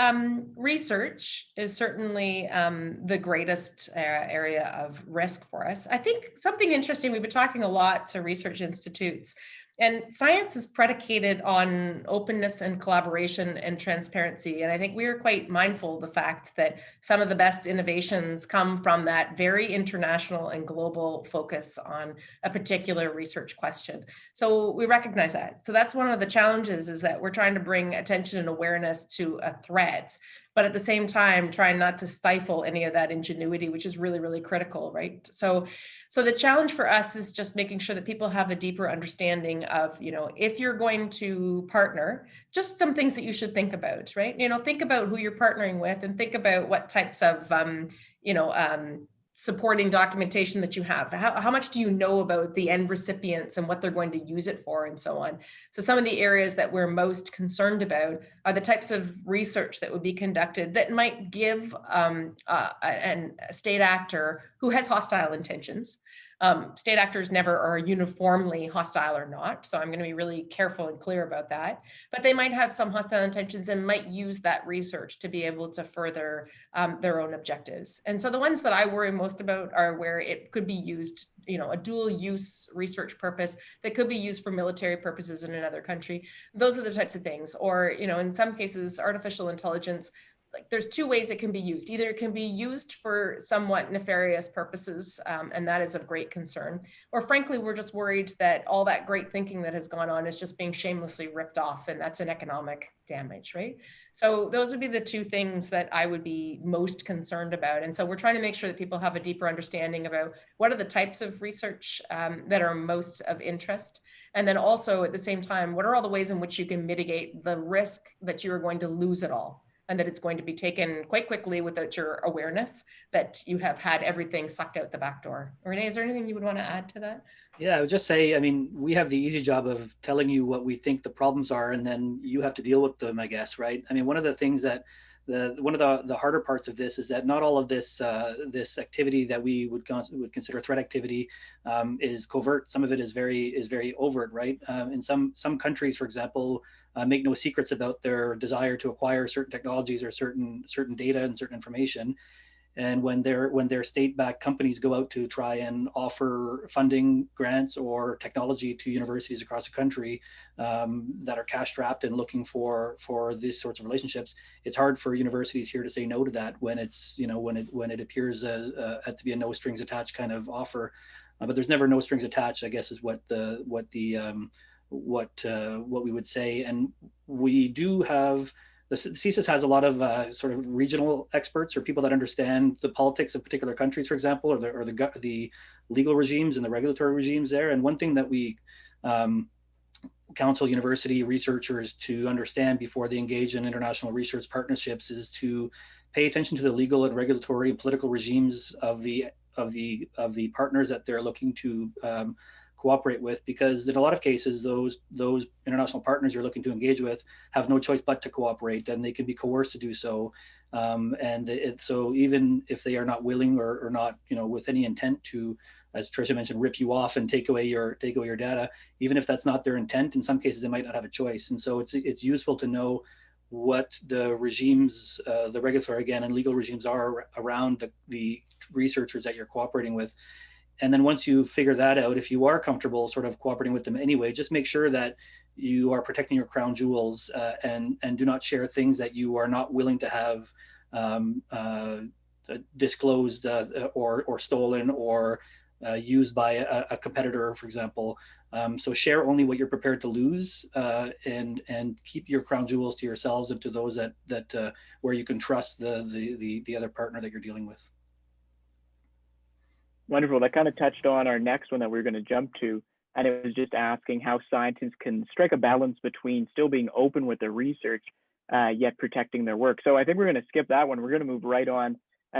research is certainly the greatest area of risk for us. I think something interesting, we've been talking a lot to research institutes, and science is predicated on openness and collaboration and transparency. And I think we are quite mindful of the fact that some of the best innovations come from that very international and global focus on a particular research question. So we recognize that. So that's one of the challenges, is that we're trying to bring attention and awareness to a threat, but at the same time, trying not to stifle any of that ingenuity, which is really, really critical, right? So the challenge for us is just making sure that people have a deeper understanding of, if you're going to partner, just some things that you should think about, right? Think about who you're partnering with, and think about what types of, supporting documentation that you have. How much do you know about the end recipients and what they're going to use it for, and so on? So some of the areas that we're most concerned about are the types of research that would be conducted that might give a state actor who has hostile intentions. State actors never are uniformly hostile or not, so I'm going to be really careful and clear about that. But they might have some hostile intentions and might use that research to be able to further their own objectives. And so the ones that I worry most about are where it could be used, a dual use research purpose that could be used for military purposes in another country. Those are the types of things. Or, in some cases, artificial intelligence, like, there's two ways it can be used. Either it can be used for somewhat nefarious purposes, and that is of great concern. Or frankly, we're just worried that all that great thinking that has gone on is just being shamelessly ripped off, and that's an economic damage, right? So those would be the two things that I would be most concerned about. And so we're trying to make sure that people have a deeper understanding about what are the types of research that are most of interest. And then also at the same time, what are all the ways in which you can mitigate the risk that you are going to lose it all, and that it's going to be taken quite quickly without your awareness that you have had everything sucked out the back door. Renee, is there anything you would want to add to that? Yeah, I would just say, we have the easy job of telling you what we think the problems are, and then you have to deal with them, I guess, right? One of the things that one of the harder parts of this is that not all of this this activity that we would consider threat activity is covert. Some of it is very overt, right? In some countries, for example, make no secrets about their desire to acquire certain technologies or certain data and certain information. And when their state-backed companies go out to try and offer funding, grants, or technology to universities across the country that are cash-strapped and looking for these sorts of relationships, it's hard for universities here to say no to that when it's when it appears to be a no strings attached kind of offer. But there's never no strings attached, I guess, is what we would say. And we do have. The CSIS has a lot of sort of regional experts, or people that understand the politics of particular countries, for example, or the legal regimes and the regulatory regimes there. And one thing that we counsel university researchers to understand before they engage in international research partnerships is to pay attention to the legal and regulatory and political regimes of the partners that they're looking to cooperate with, because in a lot of cases those international partners you're looking to engage with have no choice but to cooperate, and they can be coerced to do so. So even if they are not willing or not, with any intent to, as Tricia mentioned, rip you off and take away your data, even if that's not their intent, in some cases they might not have a choice. And so it's useful to know what the regimes, the regulatory again and legal regimes are around the researchers that you're cooperating with. And then once you figure that out, if you are comfortable sort of cooperating with them anyway, just make sure that you are protecting your crown jewels and do not share things that you are not willing to have disclosed or stolen or used by a competitor, for example. So share only what you're prepared to lose, and keep your crown jewels to yourselves and to those that where you can trust the other partner that you're dealing with. Wonderful. That kind of touched on our next one that we're going to jump to. And it was just asking how scientists can strike a balance between still being open with their research, yet protecting their work. So I think we're going to skip that one. We're going to move right on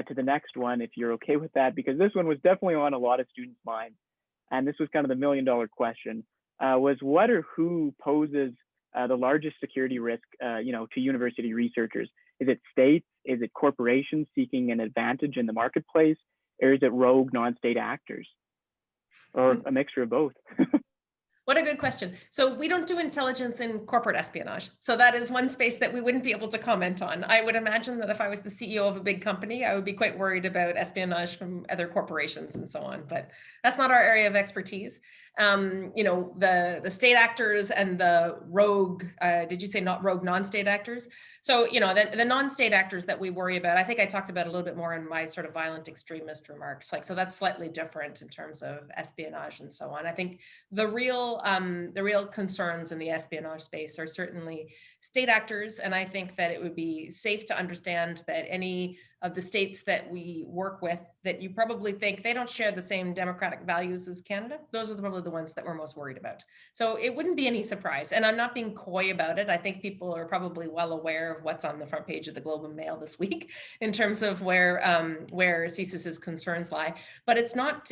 to the next one, if you're okay with that, because this one was definitely on a lot of students' minds. And this was kind of the million-dollar question, was what or who poses the largest security risk, to university researchers? Is it states? Is it corporations seeking an advantage in the marketplace? Or is it rogue non-state actors, or a mixture of both? What a good question. So we don't do intelligence in corporate espionage. So that is one space that we wouldn't be able to comment on. I would imagine that if I was the CEO of a big company, I would be quite worried about espionage from other corporations and so on, but that's not our area of expertise. The state actors and the rogue, did you say not rogue non-state actors? So, the non-state actors that we worry about, I think I talked about a little bit more in my sort of violent extremist remarks. So that's slightly different in terms of espionage and so on. I think the real concerns in the espionage space are certainly state actors. And I think that it would be safe to understand that any of the states that we work with that you probably think they don't share the same democratic values as Canada, those are probably the ones that we're most worried about. So it wouldn't be any surprise. And I'm not being coy about it. I think people are probably well aware of what's on the front page of the Globe and Mail this week in terms of where CSIS's concerns lie. But it's not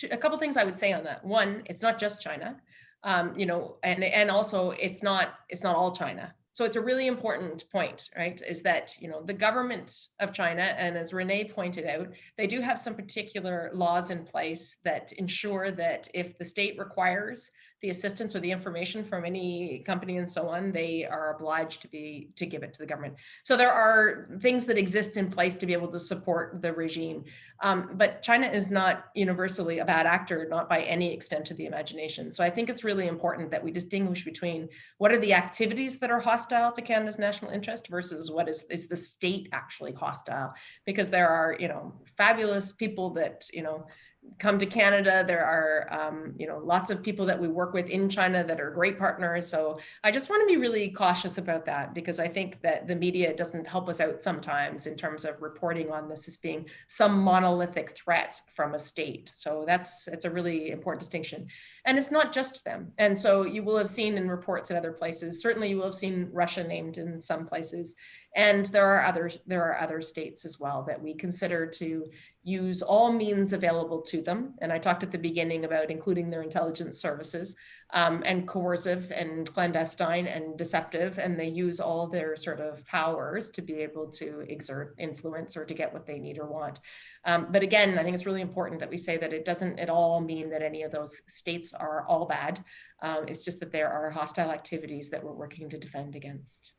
a couple things I would say on that. One, it's not just China, and also it's not all China. So it's a really important point, right? Is that, the government of China, and as Renee pointed out, they do have some particular laws in place that ensure that if the state requires the assistance or the information from any company and so on, they are obliged to give it to the government. So there are things that exist in place to be able to support the regime. But China is not universally a bad actor, not by any extent of the imagination. So I think it's really important that we distinguish between what are the activities that are hostile to Canada's national interest versus what is the state actually hostile, because there are, fabulous people that, come to Canada. There are, lots of people that we work with in China that are great partners. So I just want to be really cautious about that, because I think that the media doesn't help us out sometimes in terms of reporting on this as being some monolithic threat from a state. So it's a really important distinction. And it's not just them. And so you will have seen in reports in other places, certainly you will have seen Russia named in some places. And there are other states as well that we consider to use all means available to them. And I talked at the beginning about including their intelligence services, and coercive and clandestine and deceptive. And they use all their sort of powers to be able to exert influence or to get what they need or want. But again, I think it's really important that we say that it doesn't at all mean that any of those states are all bad. It's just that there are hostile activities that we're working to defend against.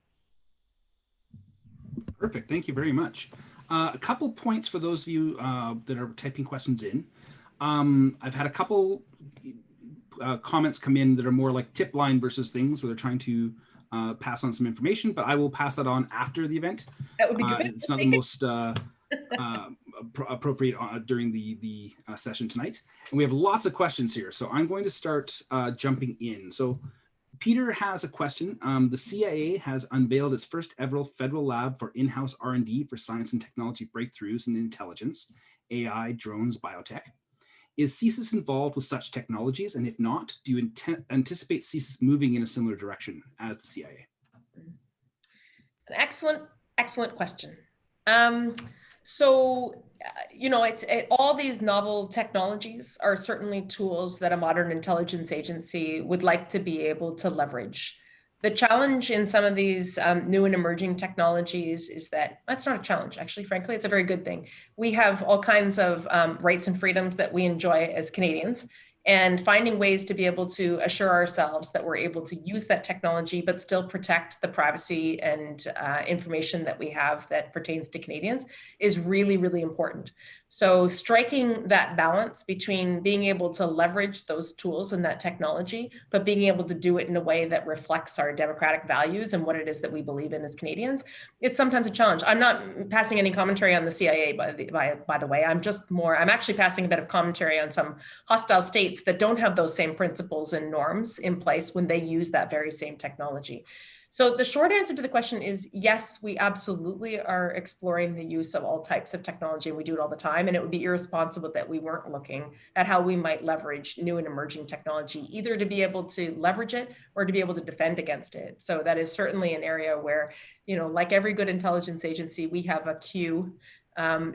Perfect. Thank you very much. A couple points for those of you that are typing questions in. I've had a couple comments come in that are more like tip line versus things where they're trying to pass on some information, but I will pass that on after the event. That would be good. It's not the most appropriate during the session tonight. And we have lots of questions here. So I'm going to start jumping in. So Peter has a question. The CIA has unveiled its first ever federal lab for in-house R&D for science and technology breakthroughs in intelligence, AI, drones, biotech. Is CSIS involved with such technologies? And if not, do you anticipate CSIS moving in a similar direction as the CIA? An excellent question. All these novel technologies are certainly tools that a modern intelligence agency would like to be able to leverage. The challenge in some of these new and emerging technologies is that that's not a challenge. Actually, frankly, it's a very good thing. We have all kinds of rights and freedoms that we enjoy as Canadians, and finding ways to be able to assure ourselves that we're able to use that technology, but still protect the privacy and information that we have that pertains to Canadians is really, really important. So striking that balance between being able to leverage those tools and that technology, but being able to do it in a way that reflects our democratic values and what it is that we believe in as Canadians, it's sometimes a challenge. I'm not passing any commentary on the CIA, by the way. I'm actually passing a bit of commentary on some hostile states that don't have those same principles and norms in place when they use that very same technology. So the short answer to the question is yes, we absolutely are exploring the use of all types of technology, and we do it all the time. And it would be irresponsible that we weren't looking at how we might leverage new and emerging technology, either to be able to leverage it or to be able to defend against it. So that is certainly an area where, like every good intelligence agency, we have a queue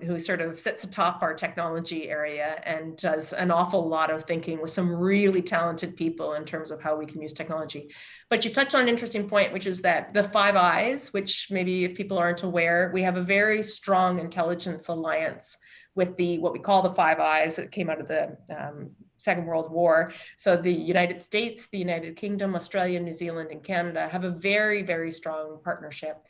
who sort of sits atop our technology area and does an awful lot of thinking with some really talented people in terms of how we can use technology. But you touched on an interesting point, which is that the Five Eyes, which maybe if people aren't aware, we have a very strong intelligence alliance with what we call the Five Eyes that came out of the Second World War. So the United States, the United Kingdom, Australia, New Zealand, and Canada have a very, very strong partnership.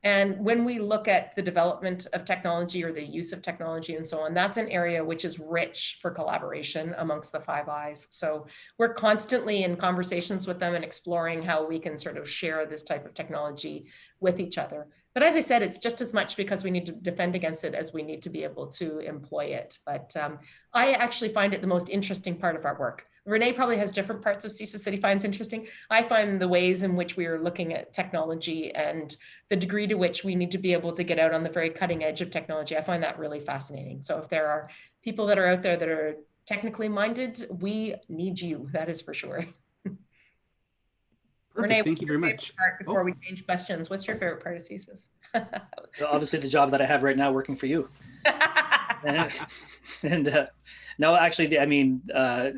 And when we look at the development of technology or the use of technology and so on, that's an area which is rich for collaboration amongst the Five Eyes. So we're constantly in conversations with them and exploring how we can sort of share this type of technology with each other. But as I said, it's just as much because we need to defend against it as we need to be able to employ it. But I actually find it the most interesting part of our work. Renee probably has different parts of CSIS that he finds interesting. I find the ways in which we are looking at technology and the degree to which we need to be able to get out on the very cutting edge of technology, I find that really fascinating. So if there are people that are out there that are technically minded, we need you, that is for sure. Perfect, Renee, thank you very much. Before we change questions, what's your favorite part of CSIS? Obviously the job that I have right now working for you. No, actually,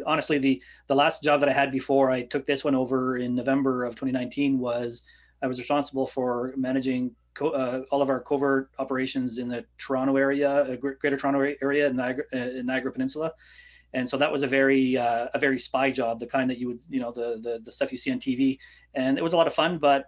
honestly, the last job that I had before I took this one over in November of 2019 was I was responsible for managing all of our covert operations in the Toronto area, Greater Toronto area, in Niagara Peninsula. And so that was a very spy job, the kind that you would, the stuff you see on TV. And it was a lot of fun, but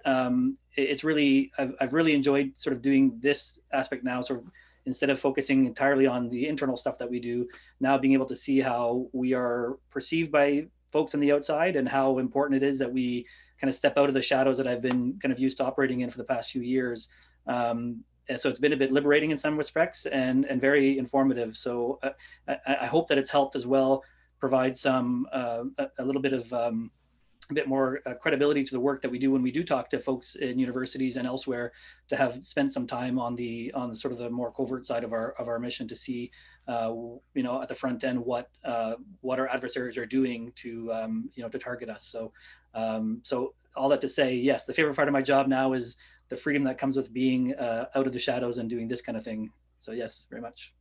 it's really, I've really enjoyed sort of doing this aspect now, sort of instead of focusing entirely on the internal stuff that we do, now being able to see how we are perceived by folks on the outside and how important it is that we kind of step out of the shadows that I've been kind of used to operating in for the past few years. So it's been a bit liberating in some respects and very informative. So I hope that it's helped as well, provide some, a little bit of a bit more credibility to the work that we do when we do talk to folks in universities and elsewhere, to have spent some time on the sort of the more covert side of our mission to see, at the front end what our adversaries are doing to to target us. So so all that to say, yes, the favorite part of my job now is the freedom that comes with being out of the shadows and doing this kind of thing. So yes, very much.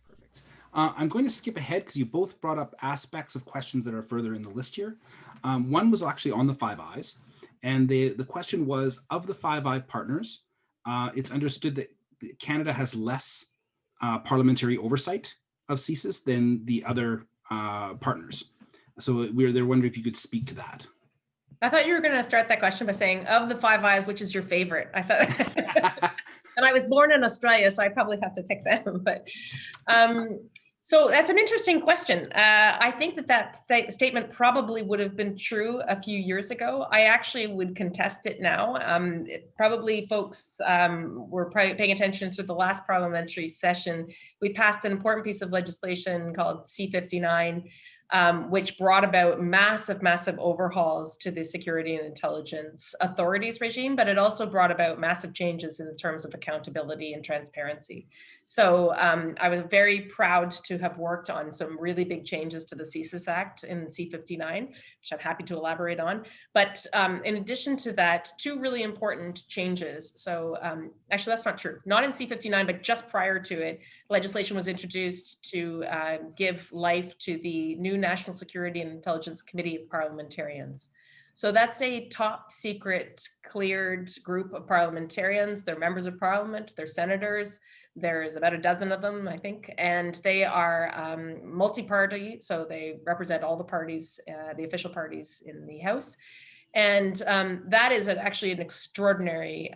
Perfect. I'm going to skip ahead because you both brought up aspects of questions that are further in the list here. One was actually on the Five Eyes, and the question was, of the Five Eye partners, it's understood that Canada has less parliamentary oversight of CSIS than the other partners. So they're wondering if you could speak to that. I thought you were going to start that question by saying, of the Five Eyes, which is your favorite? I thought, and I was born in Australia, so I probably have to pick them. But so that's an interesting question. I think that statement probably would have been true a few years ago. I actually would contest it now. Probably folks were probably paying attention to the last parliamentary session. We passed an important piece of legislation called C-59. which brought about massive overhauls to the security and intelligence authorities regime, but it also brought about massive changes in terms of accountability and transparency. So I was very proud to have worked on some really big changes to the CSIS Act in C-59, which I'm happy to elaborate on. But in addition to that, two really important changes. So actually, that's not true. Not in C-59, but just prior to it, legislation was introduced to give life to the new National Security and Intelligence Committee of Parliamentarians. So that's a top secret cleared group of parliamentarians. They're members of parliament, they're senators. There's about a dozen of them, I think, and they are multi-party. So they represent all the parties, the official parties in the House. And that is actually an extraordinarily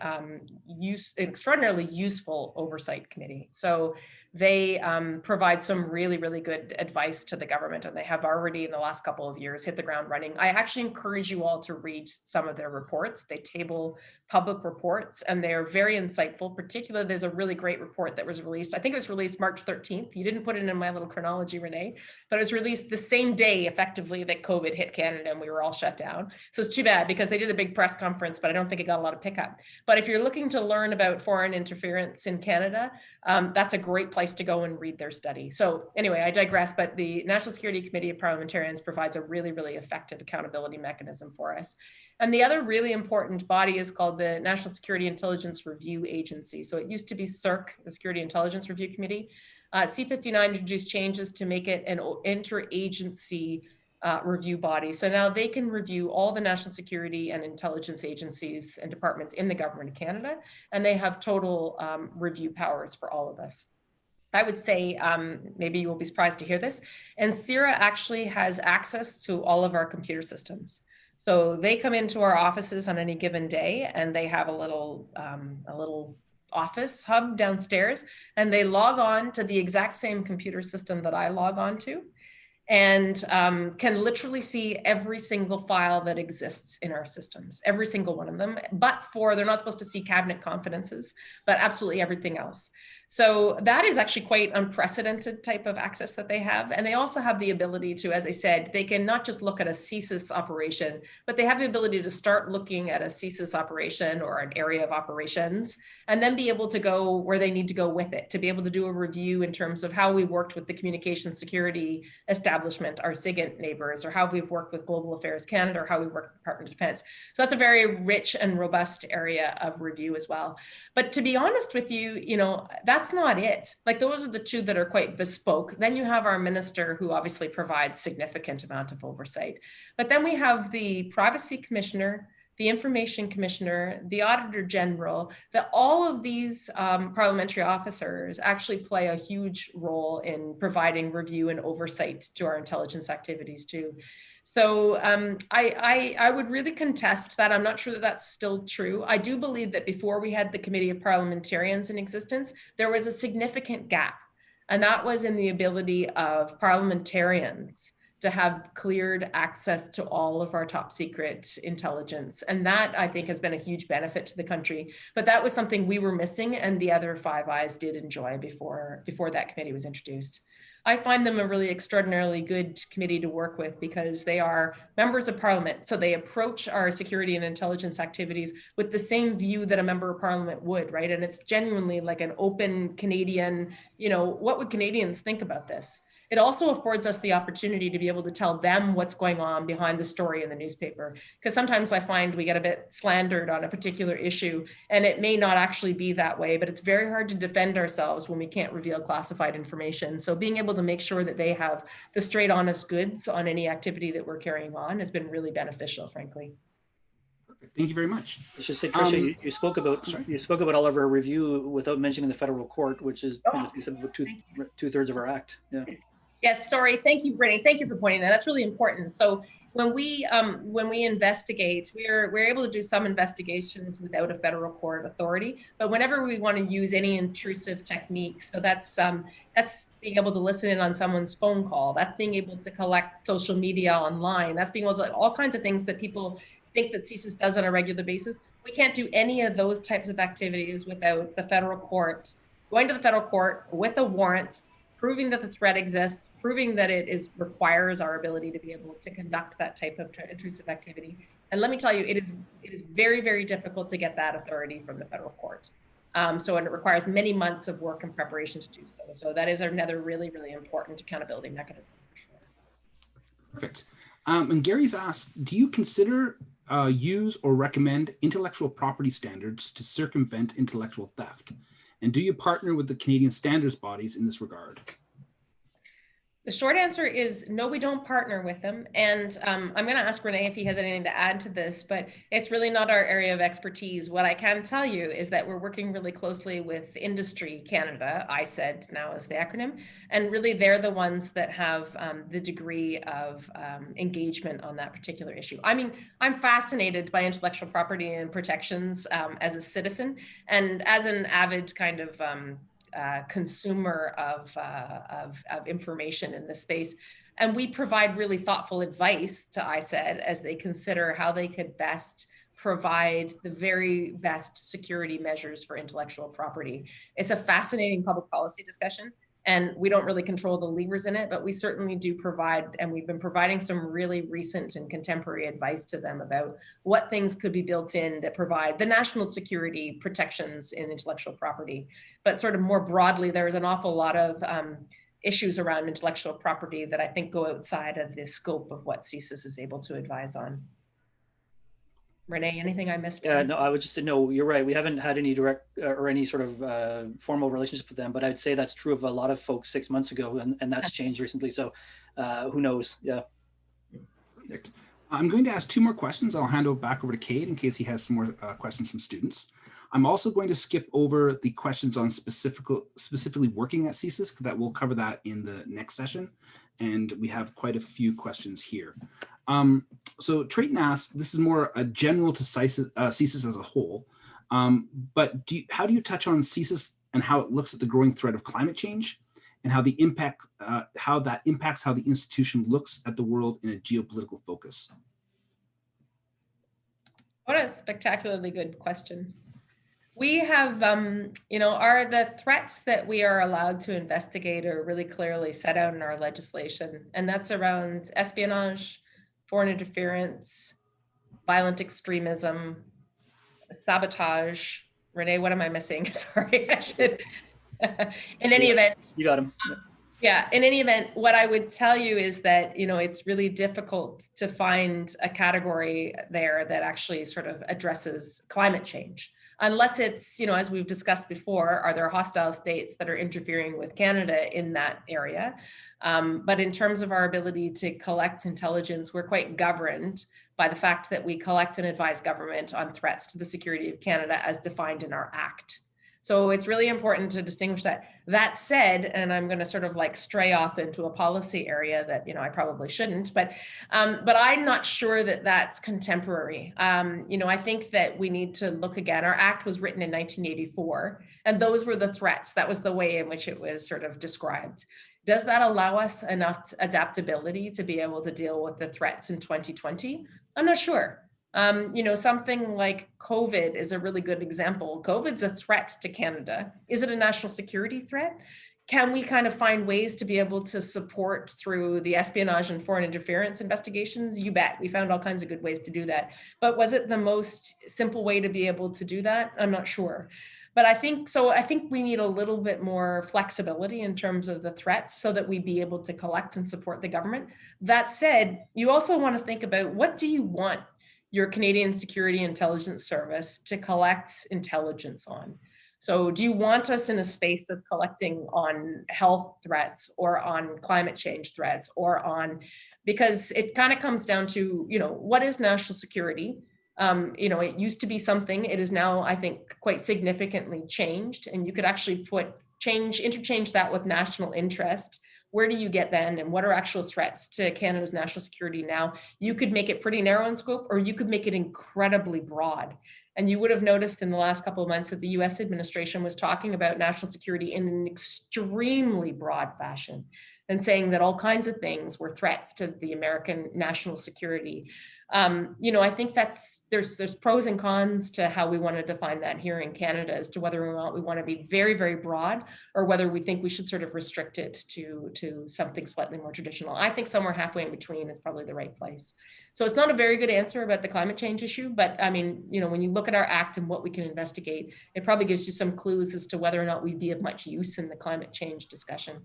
useful oversight committee. So they provide some really good advice to the government, and they have already in the last couple of years hit the ground running. I actually encourage you all to read some of their reports. They table public reports, and they're very insightful. Particularly, there's a really great report that was released. I think it was released March 13th. You didn't put it in my little chronology, Renee, but it was released the same day, effectively, that COVID hit Canada and we were all shut down. So it's too bad because they did a big press conference, but I don't think it got a lot of pickup. But if you're looking to learn about foreign interference in Canada, that's a great place to go and read their study. So anyway, I digress, but the National Security Committee of Parliamentarians provides a really effective accountability mechanism for us. And the other really important body is called the National Security Intelligence Review Agency. So it used to be CSIRC, the Security Intelligence Review Committee. C-59 introduced changes to make it an interagency review body. So now they can review all the national security and intelligence agencies and departments in the government of Canada, and they have total review powers for all of us. I would say, maybe you will be surprised to hear this, and CIRA actually has access to all of our computer systems. So they come into our offices on any given day, and they have a little office hub downstairs, and they log on to the exact same computer system that I log on to, and can literally see every single file that exists in our systems, every single one of them, but they're not supposed to see cabinet confidences, but absolutely everything else. So that is actually quite unprecedented type of access that they have. And they also have the ability to, as I said, they can not just look at a CSIS operation, but they have the ability to start looking at a CSIS operation or an area of operations, and then be able to go where they need to go with it, to be able to do a review in terms of how we worked with the communication security establishment, our SIGINT neighbors, or how we've worked with Global Affairs Canada, or how we work with the Department of Defense. So that's a very rich and robust area of review as well. But to be honest with you, that's not it. Like, those are the two that are quite bespoke. Then you have our minister, who obviously provides significant amount of oversight. But then we have the privacy commissioner, the information commissioner, the auditor general, that all of these parliamentary officers actually play a huge role in providing review and oversight to our intelligence activities too. So I would really contest that. I'm not sure that that's still true. I do believe that before we had the Committee of Parliamentarians in existence, there was a significant gap, and that was in the ability of parliamentarians to have cleared access to all of our top secret intelligence. And that, I think, has been a huge benefit to the country. But that was something we were missing, and the other Five Eyes did enjoy before that committee was introduced. I find them a really extraordinarily good committee to work with, because they are members of parliament. So they approach our security and intelligence activities with the same view that a member of parliament would, right? And it's genuinely like an open Canadian, what would Canadians think about this? It also affords us the opportunity to be able to tell them what's going on behind the story in the newspaper. Because sometimes I find we get a bit slandered on a particular issue, and it may not actually be that way, but it's very hard to defend ourselves when we can't reveal classified information. So being able to make sure that they have the straight, honest goods on any activity that we're carrying on has been really beneficial, frankly. Perfect. Thank you very much. I should say, Tricia, you spoke about all of our review without mentioning the federal court, which is two-thirds of our act. Yeah. Yes, sorry. Thank you, Brittany. Thank you for pointing that. That's really important. So when we investigate, we're able to do some investigations without a federal court authority. But whenever we want to use any intrusive techniques, so that's being able to listen in on someone's phone call. That's being able to collect social media online. That's being able to, all kinds of things that people think that CSIS does on a regular basis. We can't do any of those types of activities without the federal court going to the federal court with a warrant, proving that the threat exists, proving that it requires our ability to be able to conduct that type of intrusive activity. And let me tell you, it is very, very difficult to get that authority from the federal court. And it requires many months of work and preparation to do so. So that is another really, really important accountability mechanism for sure. Perfect. And Gary's asked, do you consider, use, or recommend intellectual property standards to circumvent intellectual theft? And do you partner with the Canadian standards bodies in this regard? The short answer is no, we don't partner with them. And I'm going to ask Renee if he has anything to add to this, but it's really not our area of expertise. What I can tell you is that we're working really closely with Industry Canada, ICED now is the acronym, and really they're the ones that have the degree of engagement on that particular issue. I mean, I'm fascinated by intellectual property and protections as a citizen and as an avid kind of consumer of information in this space. And we provide really thoughtful advice to ICED as they consider how they could best provide the very best security measures for intellectual property. It's a fascinating public policy discussion, and we don't really control the levers in it, but we certainly do provide, and we've been providing some really recent and contemporary advice to them about what things could be built in that provide the national security protections in intellectual property. But sort of more broadly, there's an awful lot of issues around intellectual property that I think go outside of the scope of what CSIS is able to advise on. Renee, anything I missed? Yeah, no, I would just say, no, you're right. We haven't had any direct or any sort of formal relationship with them, but I'd say that's true of a lot of folks 6 months ago, and that's changed recently. So who knows? Yeah. Perfect. I'm going to ask 2 more questions. I'll hand it back over to Cade in case he has some more questions from students. I'm also going to skip over the questions on specifically working at CSIS, that we'll cover that in the next session. And we have quite a few questions here. So Trayton asked, this is more a general to CSIS as a whole, but how do you touch on CSIS and how it looks at the growing threat of climate change and how that impacts how the institution looks at the world in a geopolitical focus? What a spectacularly good question. We have, the threats that we are allowed to investigate are really clearly set out in our legislation, and that's around espionage, foreign interference, violent extremism, sabotage. Renee, what am I missing? Sorry, I should. In any event. You got him. Yeah, in any event, what I would tell you is that, it's really difficult to find a category there that actually sort of addresses climate change. Unless it's, as we've discussed before, are there hostile states that are interfering with Canada in that area? But in terms of our ability to collect intelligence, we're quite governed by the fact that we collect and advise government on threats to the security of Canada as defined in our Act. So it's really important to distinguish that. That said, and I'm going to sort of like stray off into a policy area that, I probably shouldn't, but I'm not sure that that's contemporary. I think that we need to look again. Our Act was written in 1984, and those were the threats. That was the way in which it was sort of described. Does that allow us enough adaptability to be able to deal with the threats in 2020? I'm not sure. Something like COVID is a really good example. COVID's a threat to Canada. Is it a national security threat? Can we kind of find ways to be able to support through the espionage and foreign interference investigations? You bet. We found all kinds of good ways to do that. But was it the most simple way to be able to do that? I'm not sure. But I think we need a little bit more flexibility in terms of the threats so that we be able to collect and support the government. That said, you also want to think about, what do you want your Canadian Security Intelligence Service to collect intelligence on? So do you want us in a space of collecting on health threats or on climate change threats because it kind of comes down to, what is national security? It used to be something, it is now, I think, quite significantly changed, and you could actually interchange that with national interest. Where do you get then, and what are actual threats to Canada's national security now? You could make it pretty narrow in scope, or you could make it incredibly broad. And you would have noticed in the last couple of months that the US administration was talking about national security in an extremely broad fashion and saying that all kinds of things were threats to the American national security. I think there's pros and cons to how we want to define that here in Canada as to whether or not we want to be very, very broad, or whether we think we should sort of restrict it to something slightly more traditional. I think somewhere halfway in between is probably the right place. So it's not a very good answer about the climate change issue, but I mean, when you look at our act and what we can investigate, it probably gives you some clues as to whether or not we'd be of much use in the climate change discussion.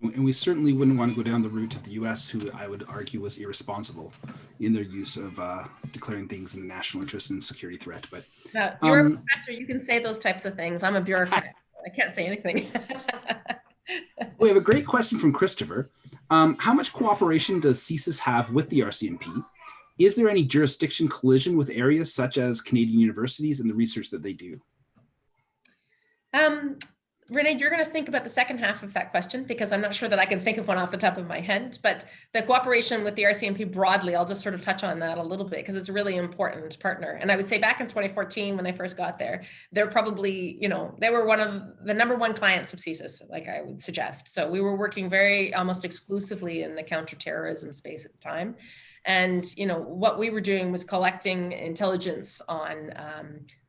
And we certainly wouldn't want to go down the route of the US, who I would argue was irresponsible in their use of declaring things in the national interest and security threat. But you're a professor, you can say those types of things. I'm a bureaucrat. I can't say anything. We have a great question from Christopher. How much cooperation does CSIS have with the RCMP? Is there any jurisdiction collision with areas such as Canadian universities and the research that they do? Renee, you're going to think about the second half of that question, because I'm not sure that I can think of one off the top of my head, but the cooperation with the RCMP broadly, I'll just sort of touch on that a little bit because it's a really important partner. And I would say back in 2014, when they first got there, they're probably, they were one of the #1 clients of CSIS, like I would suggest. So we were working very almost exclusively in the counterterrorism space at the time. And, what we were doing was collecting intelligence on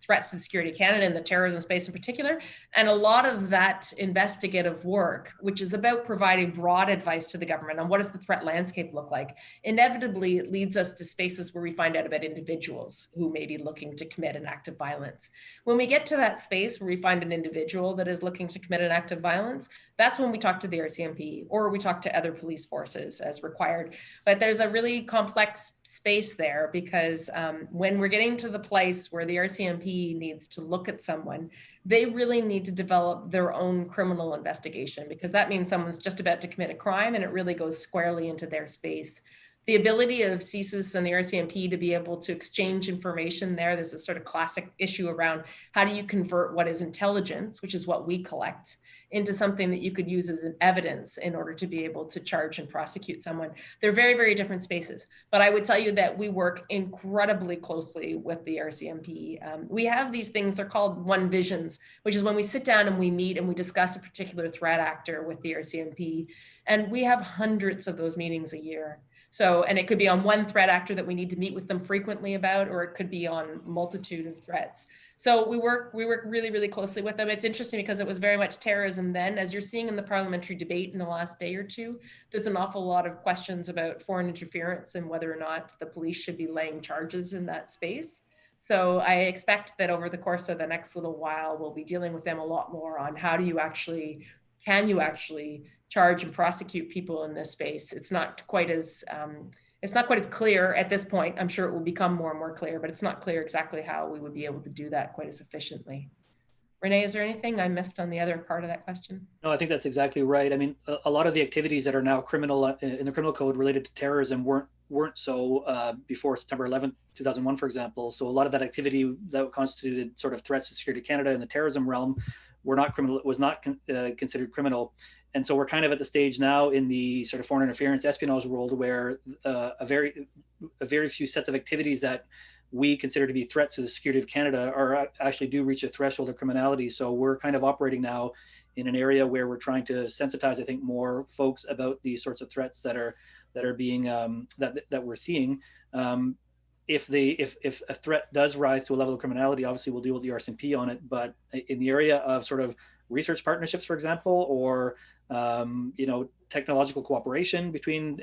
threats to the security of Canada and the terrorism space in particular. And a lot of that investigative work, which is about providing broad advice to the government on what does the threat landscape look like, inevitably it leads us to spaces where we find out about individuals who may be looking to commit an act of violence. When we get to that space where we find an individual that is looking to commit an act of violence, that's when we talk to the RCMP or we talk to other police forces as required. But there's a really complex space there because when we're getting to the place where the RCMP needs to look at someone, they really need to develop their own criminal investigation, because that means someone's just about to commit a crime and it really goes squarely into their space. The ability of CSIS and the RCMP to be able to exchange information there's a sort of classic issue around how do you convert what is intelligence, which is what we collect, into something that you could use as an evidence in order to be able to charge and prosecute someone. They're very, very different spaces. But I would tell you that we work incredibly closely with the RCMP. We have these things, they're called one visions, which is when we sit down and we meet and we discuss a particular threat actor with the RCMP. And we have hundreds of those meetings a year. So, and it could be on one threat actor that we need to meet with them frequently about, or it could be on multitude of threats. So we work really, really closely with them. It's interesting because it was very much terrorism then. As you're seeing in the parliamentary debate in the last day or two, there's an awful lot of questions about foreign interference and whether or not the police should be laying charges in that space. So I expect that over the course of the next little while, we'll be dealing with them a lot more on how do you actually, can you actually charge and prosecute people in this space. It's not quite as clear at this point. I'm sure it will become more and more clear, but it's not clear exactly how we would be able to do that quite as efficiently. Renee, is there anything I missed on the other part of that question? No, I think that's exactly right. I mean, a lot of the activities that are now criminal in the criminal code related to terrorism weren't so before September 11th, 2001, for example. So a lot of that activity that constituted sort of threats to security of Canada in the terrorism realm was not considered criminal. And so we're kind of at the stage now in the sort of foreign interference espionage world where a very few sets of activities that we consider to be threats to the security of Canada actually do reach a threshold of criminality. So we're kind of operating now in an area where we're trying to sensitize, I think, more folks about these sorts of threats that are being that we're seeing. If a threat does rise to a level of criminality, obviously we'll deal with the RCMP on it. But in the area of sort of research partnerships, for example, or technological cooperation between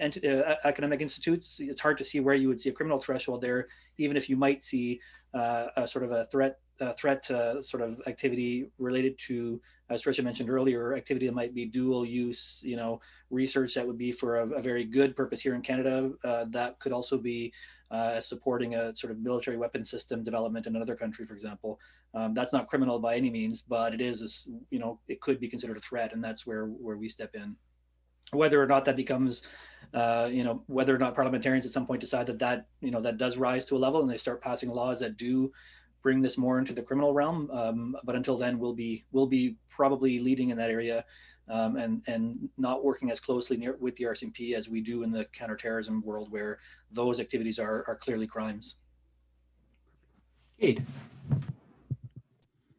academic institutes, it's hard to see where you would see a criminal threshold there, even if you might see a sort of a threat sort of activity related to, as Tricia mentioned earlier, activity that might be dual use, research that would be for a very good purpose here in Canada, that could also be supporting a sort of military weapon system development in another country, for example. That's not criminal by any means, but it is, it could be considered a threat, and that's where we step in. Whether or not that becomes, whether or not parliamentarians at some point decide that does rise to a level and they start passing laws that do bring this more into the criminal realm. But until then, we'll be probably leading in that area, and not working as closely with the RCMP as we do in the counterterrorism world, where those activities are clearly crimes. Cade.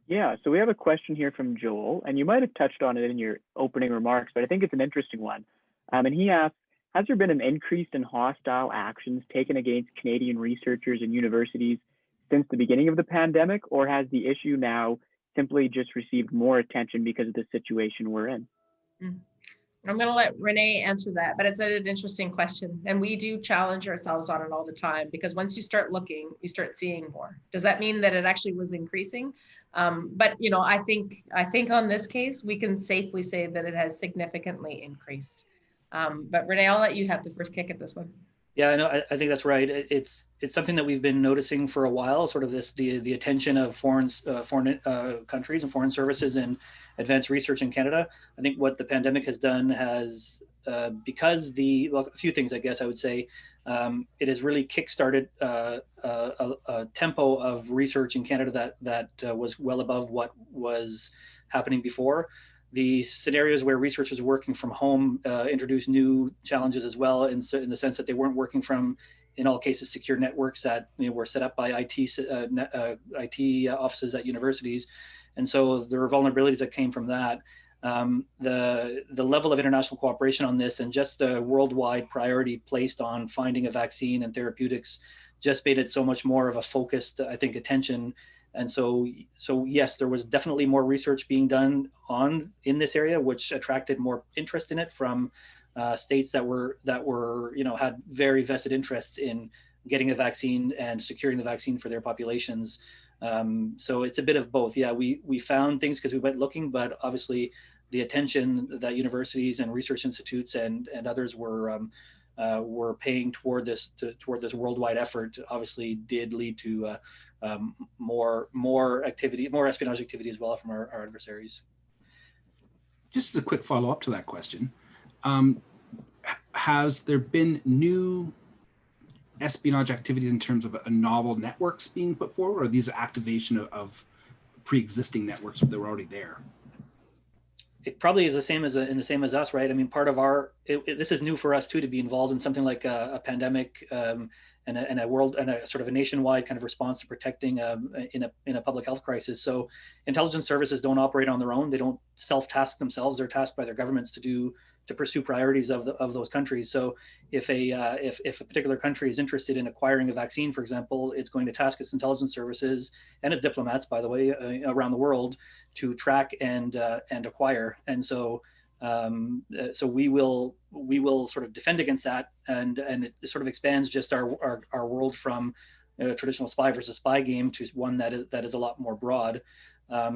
Yeah, so we have a question here from Joel, and you might have touched on it in your opening remarks, but I think it's an interesting one. And he asks, has there been an increase in hostile actions taken against Canadian researchers and universities since the beginning of the pandemic, or has the issue now simply just received more attention because of the situation we're in? I'm going to let Renee answer that, but it's an interesting question. And we do challenge ourselves on it all the time, because once you start looking, you start seeing more. Does that mean that it actually was increasing? But, you know, I think on this case, we can safely say that it has significantly increased. But Renee, I'll let you have the first kick at this one. Yeah, no, I think that's right. It's something that we've been noticing for a while. Sort of the attention of foreign countries and foreign services in advanced research in Canada. I think what the pandemic has done has because a few things, I guess I would say, it has really kickstarted a tempo of research in Canada that was well above what was happening before. The scenarios where researchers working from home introduced new challenges as well, in the sense that they weren't working from, in all cases, secure networks that were set up by IT offices at universities, and so there were vulnerabilities that came from that. The level of international cooperation on this, and just the worldwide priority placed on finding a vaccine and therapeutics, just made it so much more of a focused, I think, attention. And so yes, there was definitely more research being done in this area, which attracted more interest in it from states that had very vested interests in getting a vaccine and securing the vaccine for their populations. So it's a bit of both. Yeah, we found things because we went looking, but obviously the attention that universities and research institutes and others were paying toward this worldwide effort obviously did lead to more activity, more espionage activity as well from our adversaries. Just as a quick follow-up to that question, has there been new espionage activities in terms of novel networks being put forward, or are these activation of pre-existing networks that were already there? It probably is the same as us, right? I mean, part of this is new for us too, to be involved in something like a pandemic and a sort of a nationwide kind of response to protecting in a public health crisis. So intelligence services don't operate on their own. They don't self-task themselves. They're tasked by their governments to pursue priorities of those countries. So if a particular country is interested in acquiring a vaccine, for example, it's going to task its intelligence services and its diplomats, by the way, around the world to track and acquire. And so we will sort of defend against that, and it sort of expands just our world from a traditional spy versus spy game to one that is a lot more broad.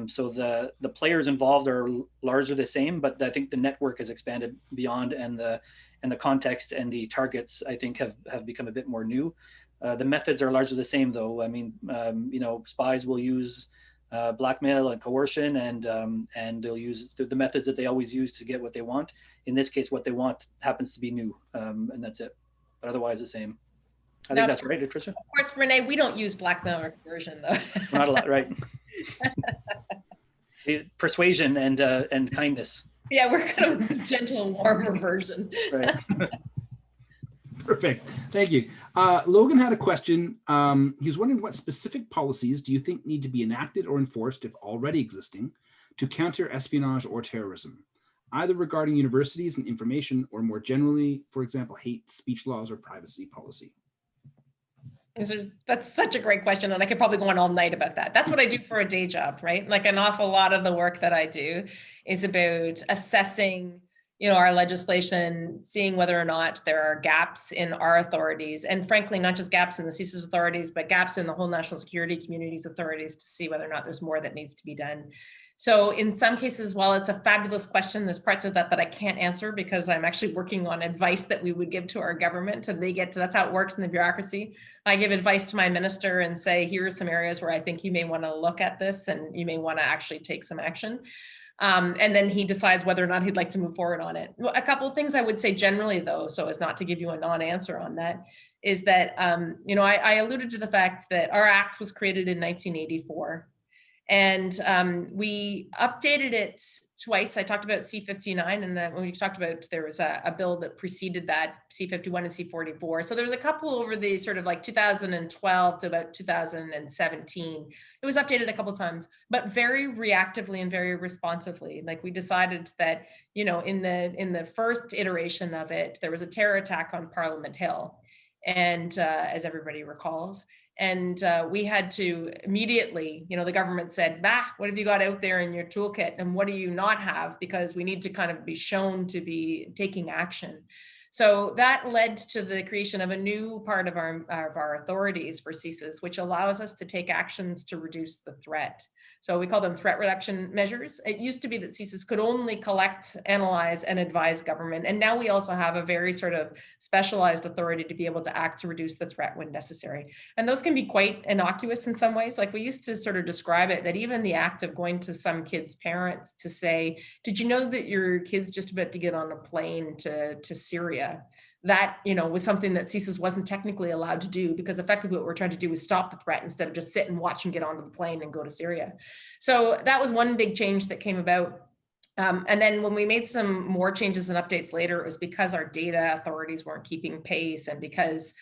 So the players involved are largely the same, but I think the network has expanded beyond, and the context and the targets, I think, have become a bit more new. The methods are largely the same, though. I mean, spies will use blackmail and coercion, and they'll use the methods that they always use to get what they want. In this case, what they want happens to be new, and that's it. But otherwise, the same. I think that's right, Tricia. Of course, Renee, we don't use blackmail or coercion, though. Not a lot, right? Persuasion and kindness. Yeah, we're kind of a gentle, warmer version. Right. Perfect. Thank you. Logan had a question. He was wondering, what specific policies do you think need to be enacted or enforced, if already existing, to counter espionage or terrorism, either regarding universities and information, or more generally, for example, hate speech laws or privacy policy? That's such a great question, and I could probably go on all night about that. That's what I do for a day job, right? Like, an awful lot of the work that I do is about assessing, our legislation, seeing whether or not there are gaps in our authorities, and frankly, not just gaps in the CSIS authorities, but gaps in the whole national security community's authorities, to see whether or not there's more that needs to be done. So in some cases, while it's a fabulous question, there's parts of that I can't answer, because I'm actually working on advice that we would give to our government, and that's how it works in the bureaucracy. I give advice to my minister and say, here are some areas where I think you may want to look at this, and you may want to actually take some action. And then he decides whether or not he'd like to move forward on it. A couple of things I would say generally, though, so as not to give you a non-answer on that, is that, I alluded to the fact that our Act was created in 1984. And we updated it twice. I talked about C-59, and then when we talked about, there was a bill that preceded that, C-51 and C-44. So there was a couple over the sort of like 2012 to about 2017. It was updated a couple of times, but very reactively and very responsively. Like we decided that, you know, in the first iteration of it, there was a terror attack on Parliament Hill, and as everybody recalls. And we had to immediately, you know, the government said, bah, what have you got out there in your toolkit? And what do you not have? Because we need to kind of be shown to be taking action. So that led to the creation of a new part of our authorities for CSIS, which allows us to take actions to reduce the threat. So we call them threat reduction measures. It used to be that CSIS could only collect, analyze, and advise government. And now we also have a very sort of specialized authority to be able to act to reduce the threat when necessary. And those can be quite innocuous in some ways. Like we used to sort of describe it that even the act of going to some kids' parents to say, did you know that your kid's just about to get on a plane to Syria? That, you know, was something that CSIS wasn't technically allowed to do, because effectively what we're trying to do is stop the threat instead of just sit and watch him get onto the plane and go to Syria. So that was one big change that came about. And then when we made some more changes and updates later, it was because our data authorities weren't keeping pace, and because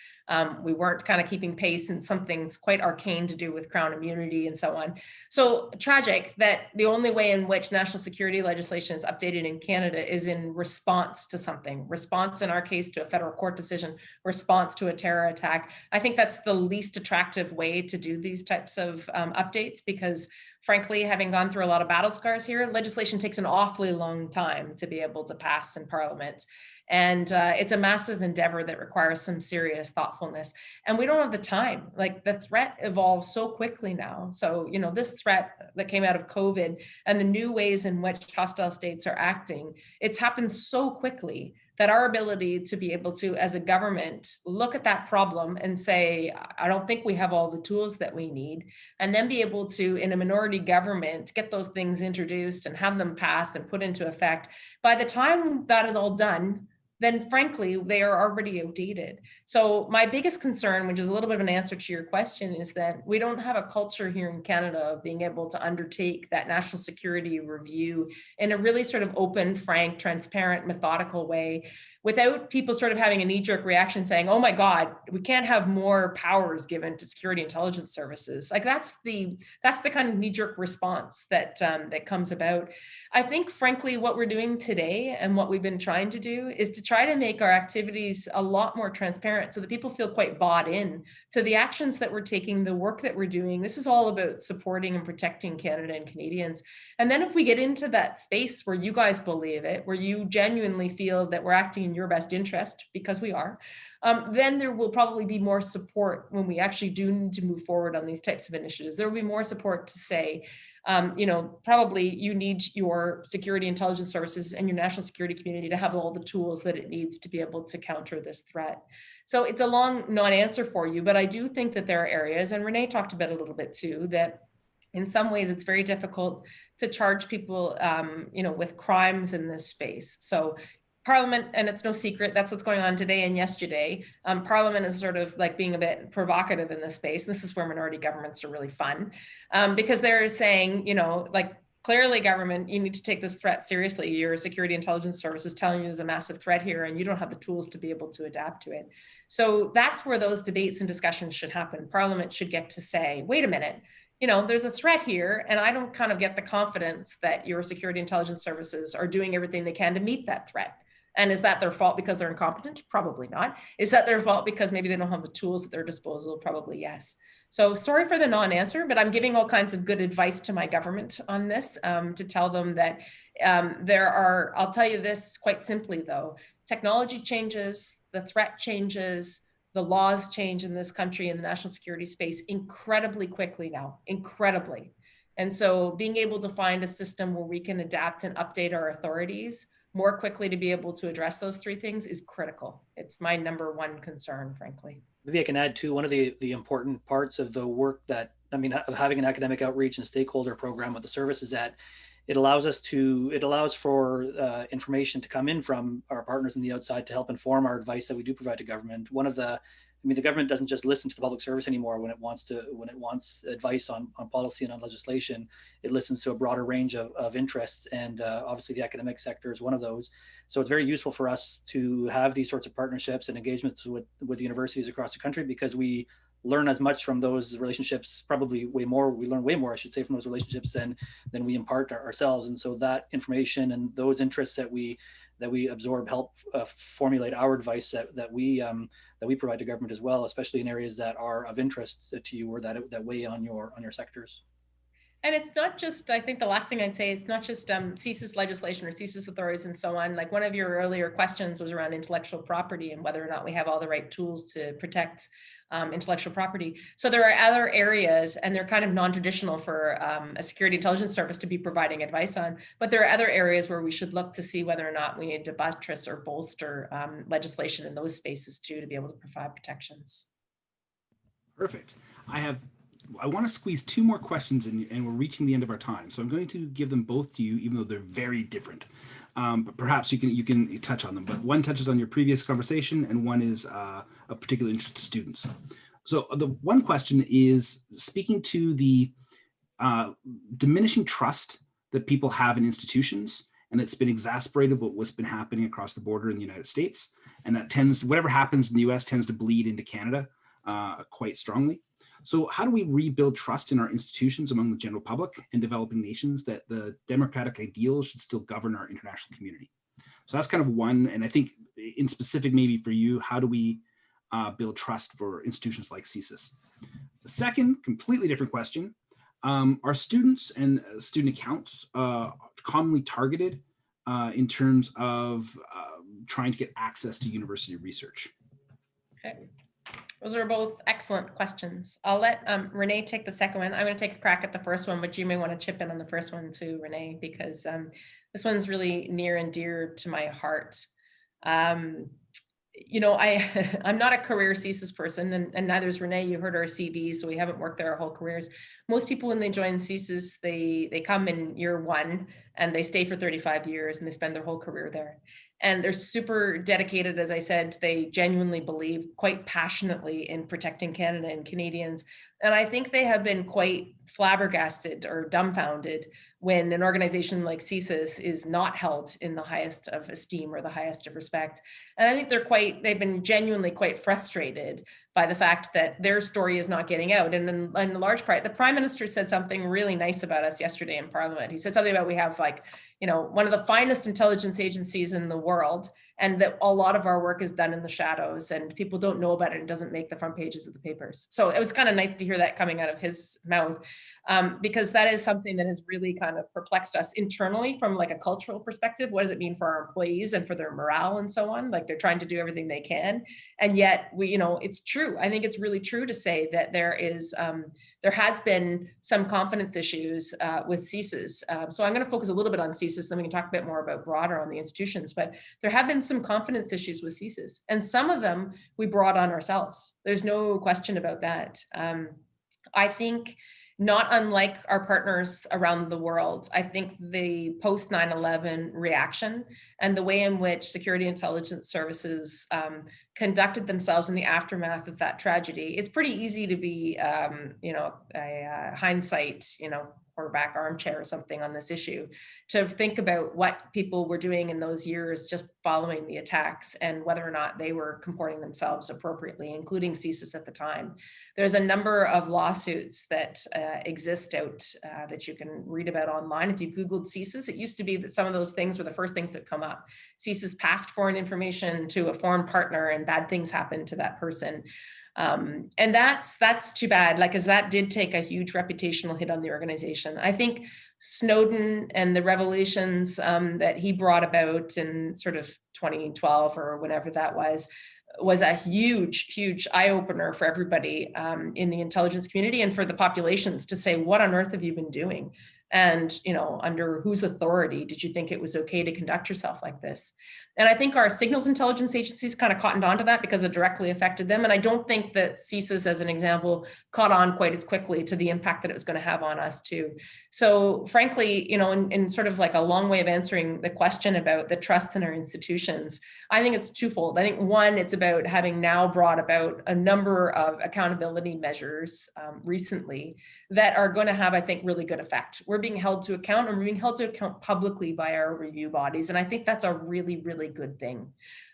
we weren't kind of keeping pace in some things quite arcane to do with Crown immunity and so on. So tragic that the only way in which national security legislation is updated in Canada is in response to something. Response, in our case, to a federal court decision, response to a terror attack. I think that's the least attractive way to do these types of updates, because frankly, having gone through a lot of battle scars here, legislation takes an awfully long time to be able to pass in Parliament. And it's a massive endeavor that requires some serious thoughtfulness. And we don't have the time. Like the threat evolves so quickly now. So, you know, this threat that came out of COVID and the new ways in which hostile states are acting, it's happened so quickly that our ability to be able to, as a government, look at that problem and say, I don't think we have all the tools that we need, and then be able to, in a minority government, get those things introduced and have them passed and put into effect. By the time that is all done, then frankly, they are already outdated. So my biggest concern, which is a little bit of an answer to your question, is that we don't have a culture here in Canada of being able to undertake that national security review in a really sort of open, frank, transparent, methodical way, without people sort of having a knee-jerk reaction saying, oh my God, we can't have more powers given to security intelligence services. Like that's the kind of knee-jerk response that that comes about. I think, frankly, what we're doing today and what we've been trying to do is to try to make our activities a lot more transparent so that people feel quite bought in to the actions that we're taking, the work that we're doing. This is all about supporting and protecting Canada and Canadians. And then if we get into that space where you guys believe it, where you genuinely feel that we're acting in your best interest, because we are, then there will probably be more support when we actually do need to move forward on these types of initiatives. There will be more support to say, you know, probably you need your security intelligence services and your national security community to have all the tools that it needs to be able to counter this threat. So it's a long non-answer for you, but I do think that there are areas, and Renee talked about it a little bit too, that in some ways it's very difficult to charge people, you know, with crimes in this space. So Parliament, and it's no secret, that's what's going on today and yesterday. Parliament is sort of like being a bit provocative in this space. This is where minority governments are really fun, because they're saying, you know, like, clearly government, you need to take this threat seriously. Your security intelligence service is telling you there's a massive threat here and you don't have the tools to be able to adapt to it. So that's where those debates and discussions should happen. Parliament should get to say, wait a minute, you know, there's a threat here, and I don't kind of get the confidence that your security intelligence services are doing everything they can to meet that threat. And is that their fault because they're incompetent? Probably not. Is that their fault because maybe they don't have the tools at their disposal? Probably yes. So sorry for the non-answer, but I'm giving all kinds of good advice to my government on this, to tell them that I'll tell you this quite simply though, technology changes, the threat changes, the laws change in this country in the national security space incredibly quickly now, incredibly. And so being able to find a system where we can adapt and update our authorities more quickly to be able to address those three things is critical. It's my number one concern, frankly. Maybe I can add too, one of the important parts of the work that, I mean, of having an academic outreach and stakeholder program with the service is that it allows for information to come in from our partners on the outside to help inform our advice that we do provide to government. One of the mean, the government doesn't just listen to the public service anymore when it wants advice on policy and on legislation. It listens to a broader range of interests, and obviously the academic sector is one of those. So it's very useful for us to have these sorts of partnerships and engagements with universities across the country, because we learn as much from those relationships, probably way more. We learn way more, I should say, from those relationships than we impart ourselves. And so that information and those interests that we absorb help formulate our advice that we provide to government as well, especially in areas that are of interest to you or that weigh on your sectors. And it's not just, I think the last thing I'd say, it's not just CSIS legislation or CSIS authorities and so on. Like one of your earlier questions was around intellectual property and whether or not we have all the right tools to protect intellectual property. So there are other areas, and they're kind of non-traditional for a security intelligence service to be providing advice on, but there are other areas where we should look to see whether or not we need to buttress or bolster legislation in those spaces too, to be able to provide protections. Perfect. I want to squeeze two more questions in, and we're reaching the end of our time. So I'm going to give them both to you, even though they're very different. But perhaps you can touch on them. But one touches on your previous conversation, and one is of particular interest to students. So the one question is speaking to the diminishing trust that people have in institutions, and it's been exacerbated by what's been happening across the border in the United States, and that whatever happens in the U.S. tends to bleed into Canada quite strongly. So how do we rebuild trust in our institutions among the general public and developing nations that the democratic ideals should still govern our international community? So that's kind of one. And I think in specific, maybe for you, how do we build trust for institutions like CSIS? The second, completely different question, are students and student accounts commonly targeted in terms of trying to get access to university research? Okay. Those are both excellent questions. I'll let Renee take the second one. I'm going to take a crack at the first one, but you may want to chip in on the first one too, Renee, because this one's really near and dear to my heart. You know, I'm not a career CSIS person, and neither is Renee. You heard our CV, so we haven't worked there our whole careers. Most people, when they join CSIS, they come in year one and they stay for 35 years and they spend their whole career there. And they're super dedicated, as I said. They genuinely believe quite passionately in protecting Canada and Canadians. And I think they have been quite flabbergasted or dumbfounded when an organization like CSIS is not held in the highest of esteem or the highest of respect. And I think they've been genuinely quite frustrated by the fact that their story is not getting out. And in large part, the Prime Minister said something really nice about us yesterday in Parliament. He said something about we have one of the finest intelligence agencies in the world, and that a lot of our work is done in the shadows and people don't know about it and doesn't make the front pages of the papers. So it was kind of nice to hear that coming out of his mouth, because that is something that has really kind of perplexed us internally from like a cultural perspective. What does it mean for our employees and for their morale and so on? Like they're trying to do everything they can. And yet it's true. I think it's really true to say that there has been some confidence issues with CSIS. So I'm going to focus a little bit on CSIS, then we can talk a bit more about broader on the institutions, but there have been some confidence issues with CSIS, and some of them we brought on ourselves. There's no question about that. I think not unlike our partners around the world, I think the post 9/11 reaction and the way in which security intelligence services conducted themselves in the aftermath of that tragedy, it's pretty easy to be, a hindsight, quarterback armchair or something on this issue, to think about what people were doing in those years just following the attacks and whether or not they were comporting themselves appropriately, including CSIS at the time. There's a number of lawsuits that exist out that you can read about online. If you Googled CSIS, it used to be that some of those things were the first things that come up. CSIS passed foreign information to a foreign partner and bad things happened to that person. And that's too bad, because that did take a huge reputational hit on the organization. I think Snowden and the revelations that he brought about in sort of 2012 or whenever that was a huge eye-opener for everybody in the intelligence community and for the populations to say, what on earth have you been doing? And, under whose authority did you think it was okay to conduct yourself like this? And I think our signals intelligence agencies kind of cottoned onto that because it directly affected them. And I don't think that CSIS, as an example, caught on quite as quickly to the impact that it was going to have on us too. So frankly, in sort of like a long way of answering the question about the trust in our institutions, I think it's twofold. I think one, it's about having now brought about a number of accountability measures recently that are going to have, I think, really good effect. We're being held to account, and we're being held to account publicly by our review bodies. And I think that's a really, really good thing.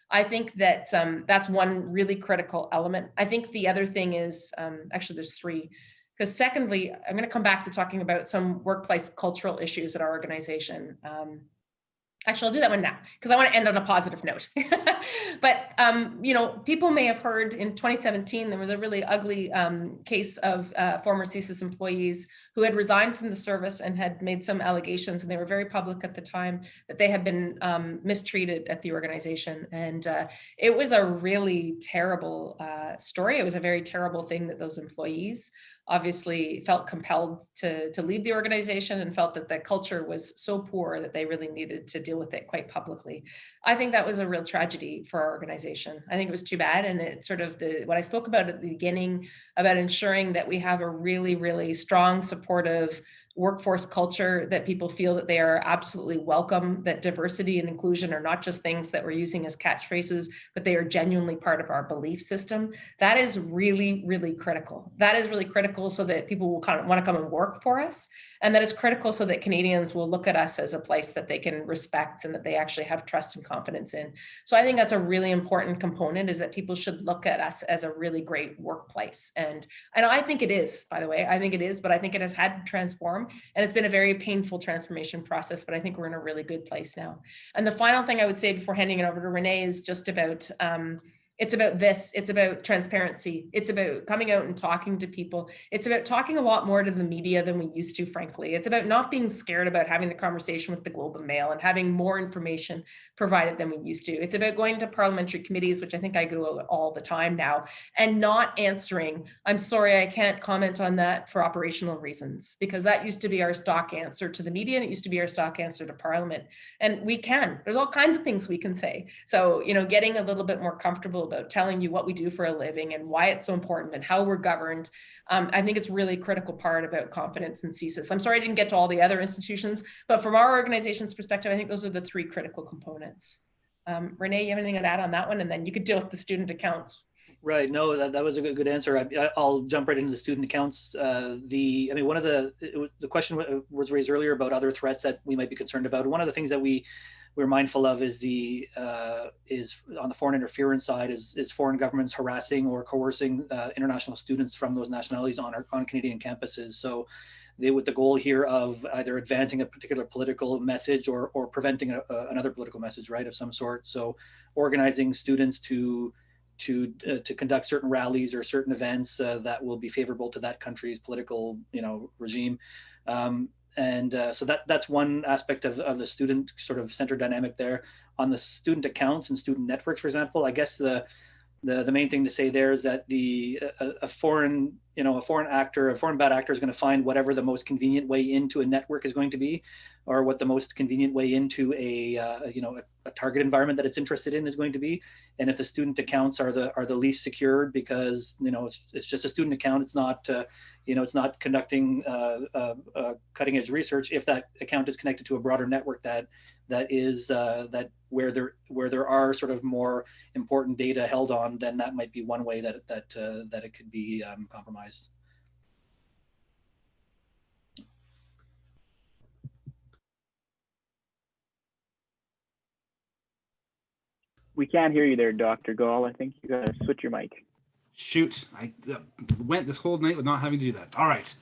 I think that that's one really critical element. I think the other thing is, actually there's three, because secondly, I'm going to come back to talking about some workplace cultural issues at our organization. Actually, I'll do that one now because I want to end on a positive note. But, people may have heard in 2017, there was a really ugly case of former CSIS employees who had resigned from the service and had made some allegations, and they were very public at the time, that they had been mistreated at the organization. And it was a really terrible story. It was a very terrible thing that those employees obviously felt compelled to leave the organization and felt that the culture was so poor that they really needed to deal with it quite publicly. I think that was a real tragedy for our organization. I think it was too bad. And it's sort of what I spoke about at the beginning about ensuring that we have a really, really strong, supportive workforce culture, that people feel that they are absolutely welcome, that diversity and inclusion are not just things that we're using as catchphrases, but they are genuinely part of our belief system. That is really, really critical. That is really critical so that people will kind of want to come and work for us. And that is critical so that Canadians will look at us as a place that they can respect and that they actually have trust and confidence in. So I think that's a really important component, is that people should look at us as a really great workplace. And I think it is, by the way, I think it is, but I think it has had to transform. And it's been a very painful transformation process, but I think we're in a really good place now. And the final thing I would say before handing it over to Renee is just about, it's about transparency. It's about coming out and talking to people. It's about talking a lot more to the media than we used to, frankly. It's about not being scared about having the conversation with the Globe and Mail and having more information provided than we used to. It's about going to parliamentary committees, which I think I go all the time now, and not answering, I'm sorry, I can't comment on that for operational reasons, because that used to be our stock answer to the media, and it used to be our stock answer to Parliament. And there's all kinds of things we can say. So, getting a little bit more comfortable about telling you what we do for a living and why it's so important and how we're governed. I think it's really critical part about confidence in CSIS. I'm sorry I didn't get to all the other institutions, but from our organization's perspective, I think those are the three critical components. Renee, you have anything to add on that one? And then you could deal with the student accounts. Right. No, that was a good answer. I'll jump right into the student accounts. One of the question was raised earlier about other threats that we might be concerned about. One of the things that we're mindful of is is on the foreign interference side is foreign governments harassing or coercing international students from those nationalities on Canadian campuses. So with the goal here of either advancing a particular political message or preventing another political message, right, of some sort. So organizing students to conduct certain rallies or certain events that will be favorable to that country's political, regime. So that's one aspect of the student sort of center dynamic there. On the student accounts and student networks, for example, I guess the main thing to say there is that a foreign bad actor is going to find whatever the most convenient way into a network is going to be, or what the most convenient way into a target environment that it's interested in is going to be. And if the student accounts are the least secured because it's just a student account, it's not it's not conducting cutting edge research. If that account is connected to a broader network that where there are sort of more important data held on, then that might be one way that it could be compromised. We can't hear you there, Dr. Gall. I think you gotta switch your mic. Shoot, I went this whole night with not having to do that. All right.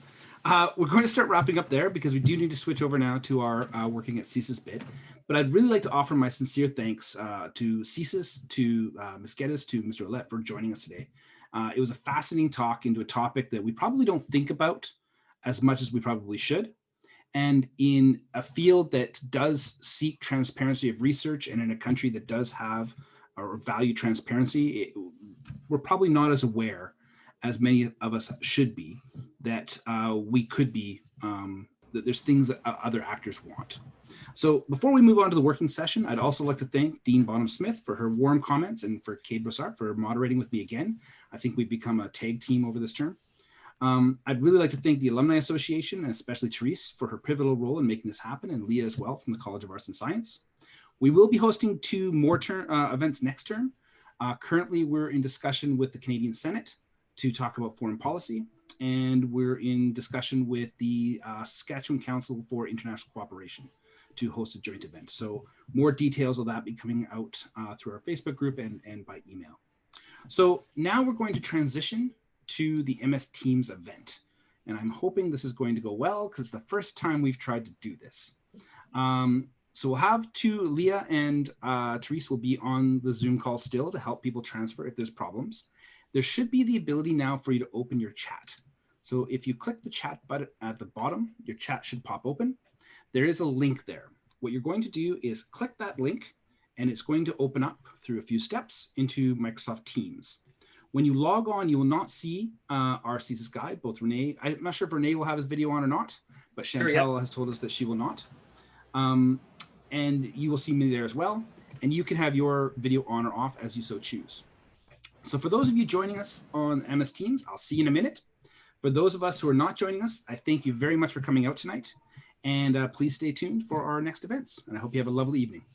We're going to start wrapping up there because we do need to switch over now to our working at CSIS bit. But I'd really like to offer my sincere thanks to CSIS, to Ms. Geddes, to Mr. Ouellette for joining us today. It was a fascinating talk into a topic that we probably don't think about as much as we probably should. And in a field that does seek transparency of research, and in a country that does have or value transparency, we're probably not as aware as many of us should be that we could be there's things that other actors want. So before we move on to the working session, I'd also like to thank Dean Bonham-Smith for her warm comments and for Kate Broussard for moderating with me again. I think we've become a tag team over this term. I'd really like to thank the Alumni Association, and especially Tricia, for her pivotal role in making this happen, and Leah as well from the College of Arts and Science. We will be hosting 2 more events next term. Currently, we're in discussion with the Canadian Senate to talk about foreign policy, and we're in discussion with the Saskatchewan Council for International Cooperation to host a joint event. So more details of that be coming out through our Facebook group and by email. So now we're going to transition to the MS Teams event. And I'm hoping this is going to go well because it's the first time we've tried to do this. So we'll have Leah and Tricia will be on the Zoom call still to help people transfer if there's problems. There should be the ability now for you to open your chat. So if you click the chat button at the bottom, your chat should pop open. There is a link there. What you're going to do is click that link and it's going to open up through a few steps into Microsoft Teams. When you log on, you will not see our CSIS guide, both Renee, I'm not sure if Renee will have his video on or not, but Chantel has told us that she will not. And you will see me there as well. And you can have your video on or off as you so choose. So for those of you joining us on MS Teams, I'll see you in a minute. For those of us who are not joining us, I thank you very much for coming out tonight. And please stay tuned for our next events. And I hope you have a lovely evening.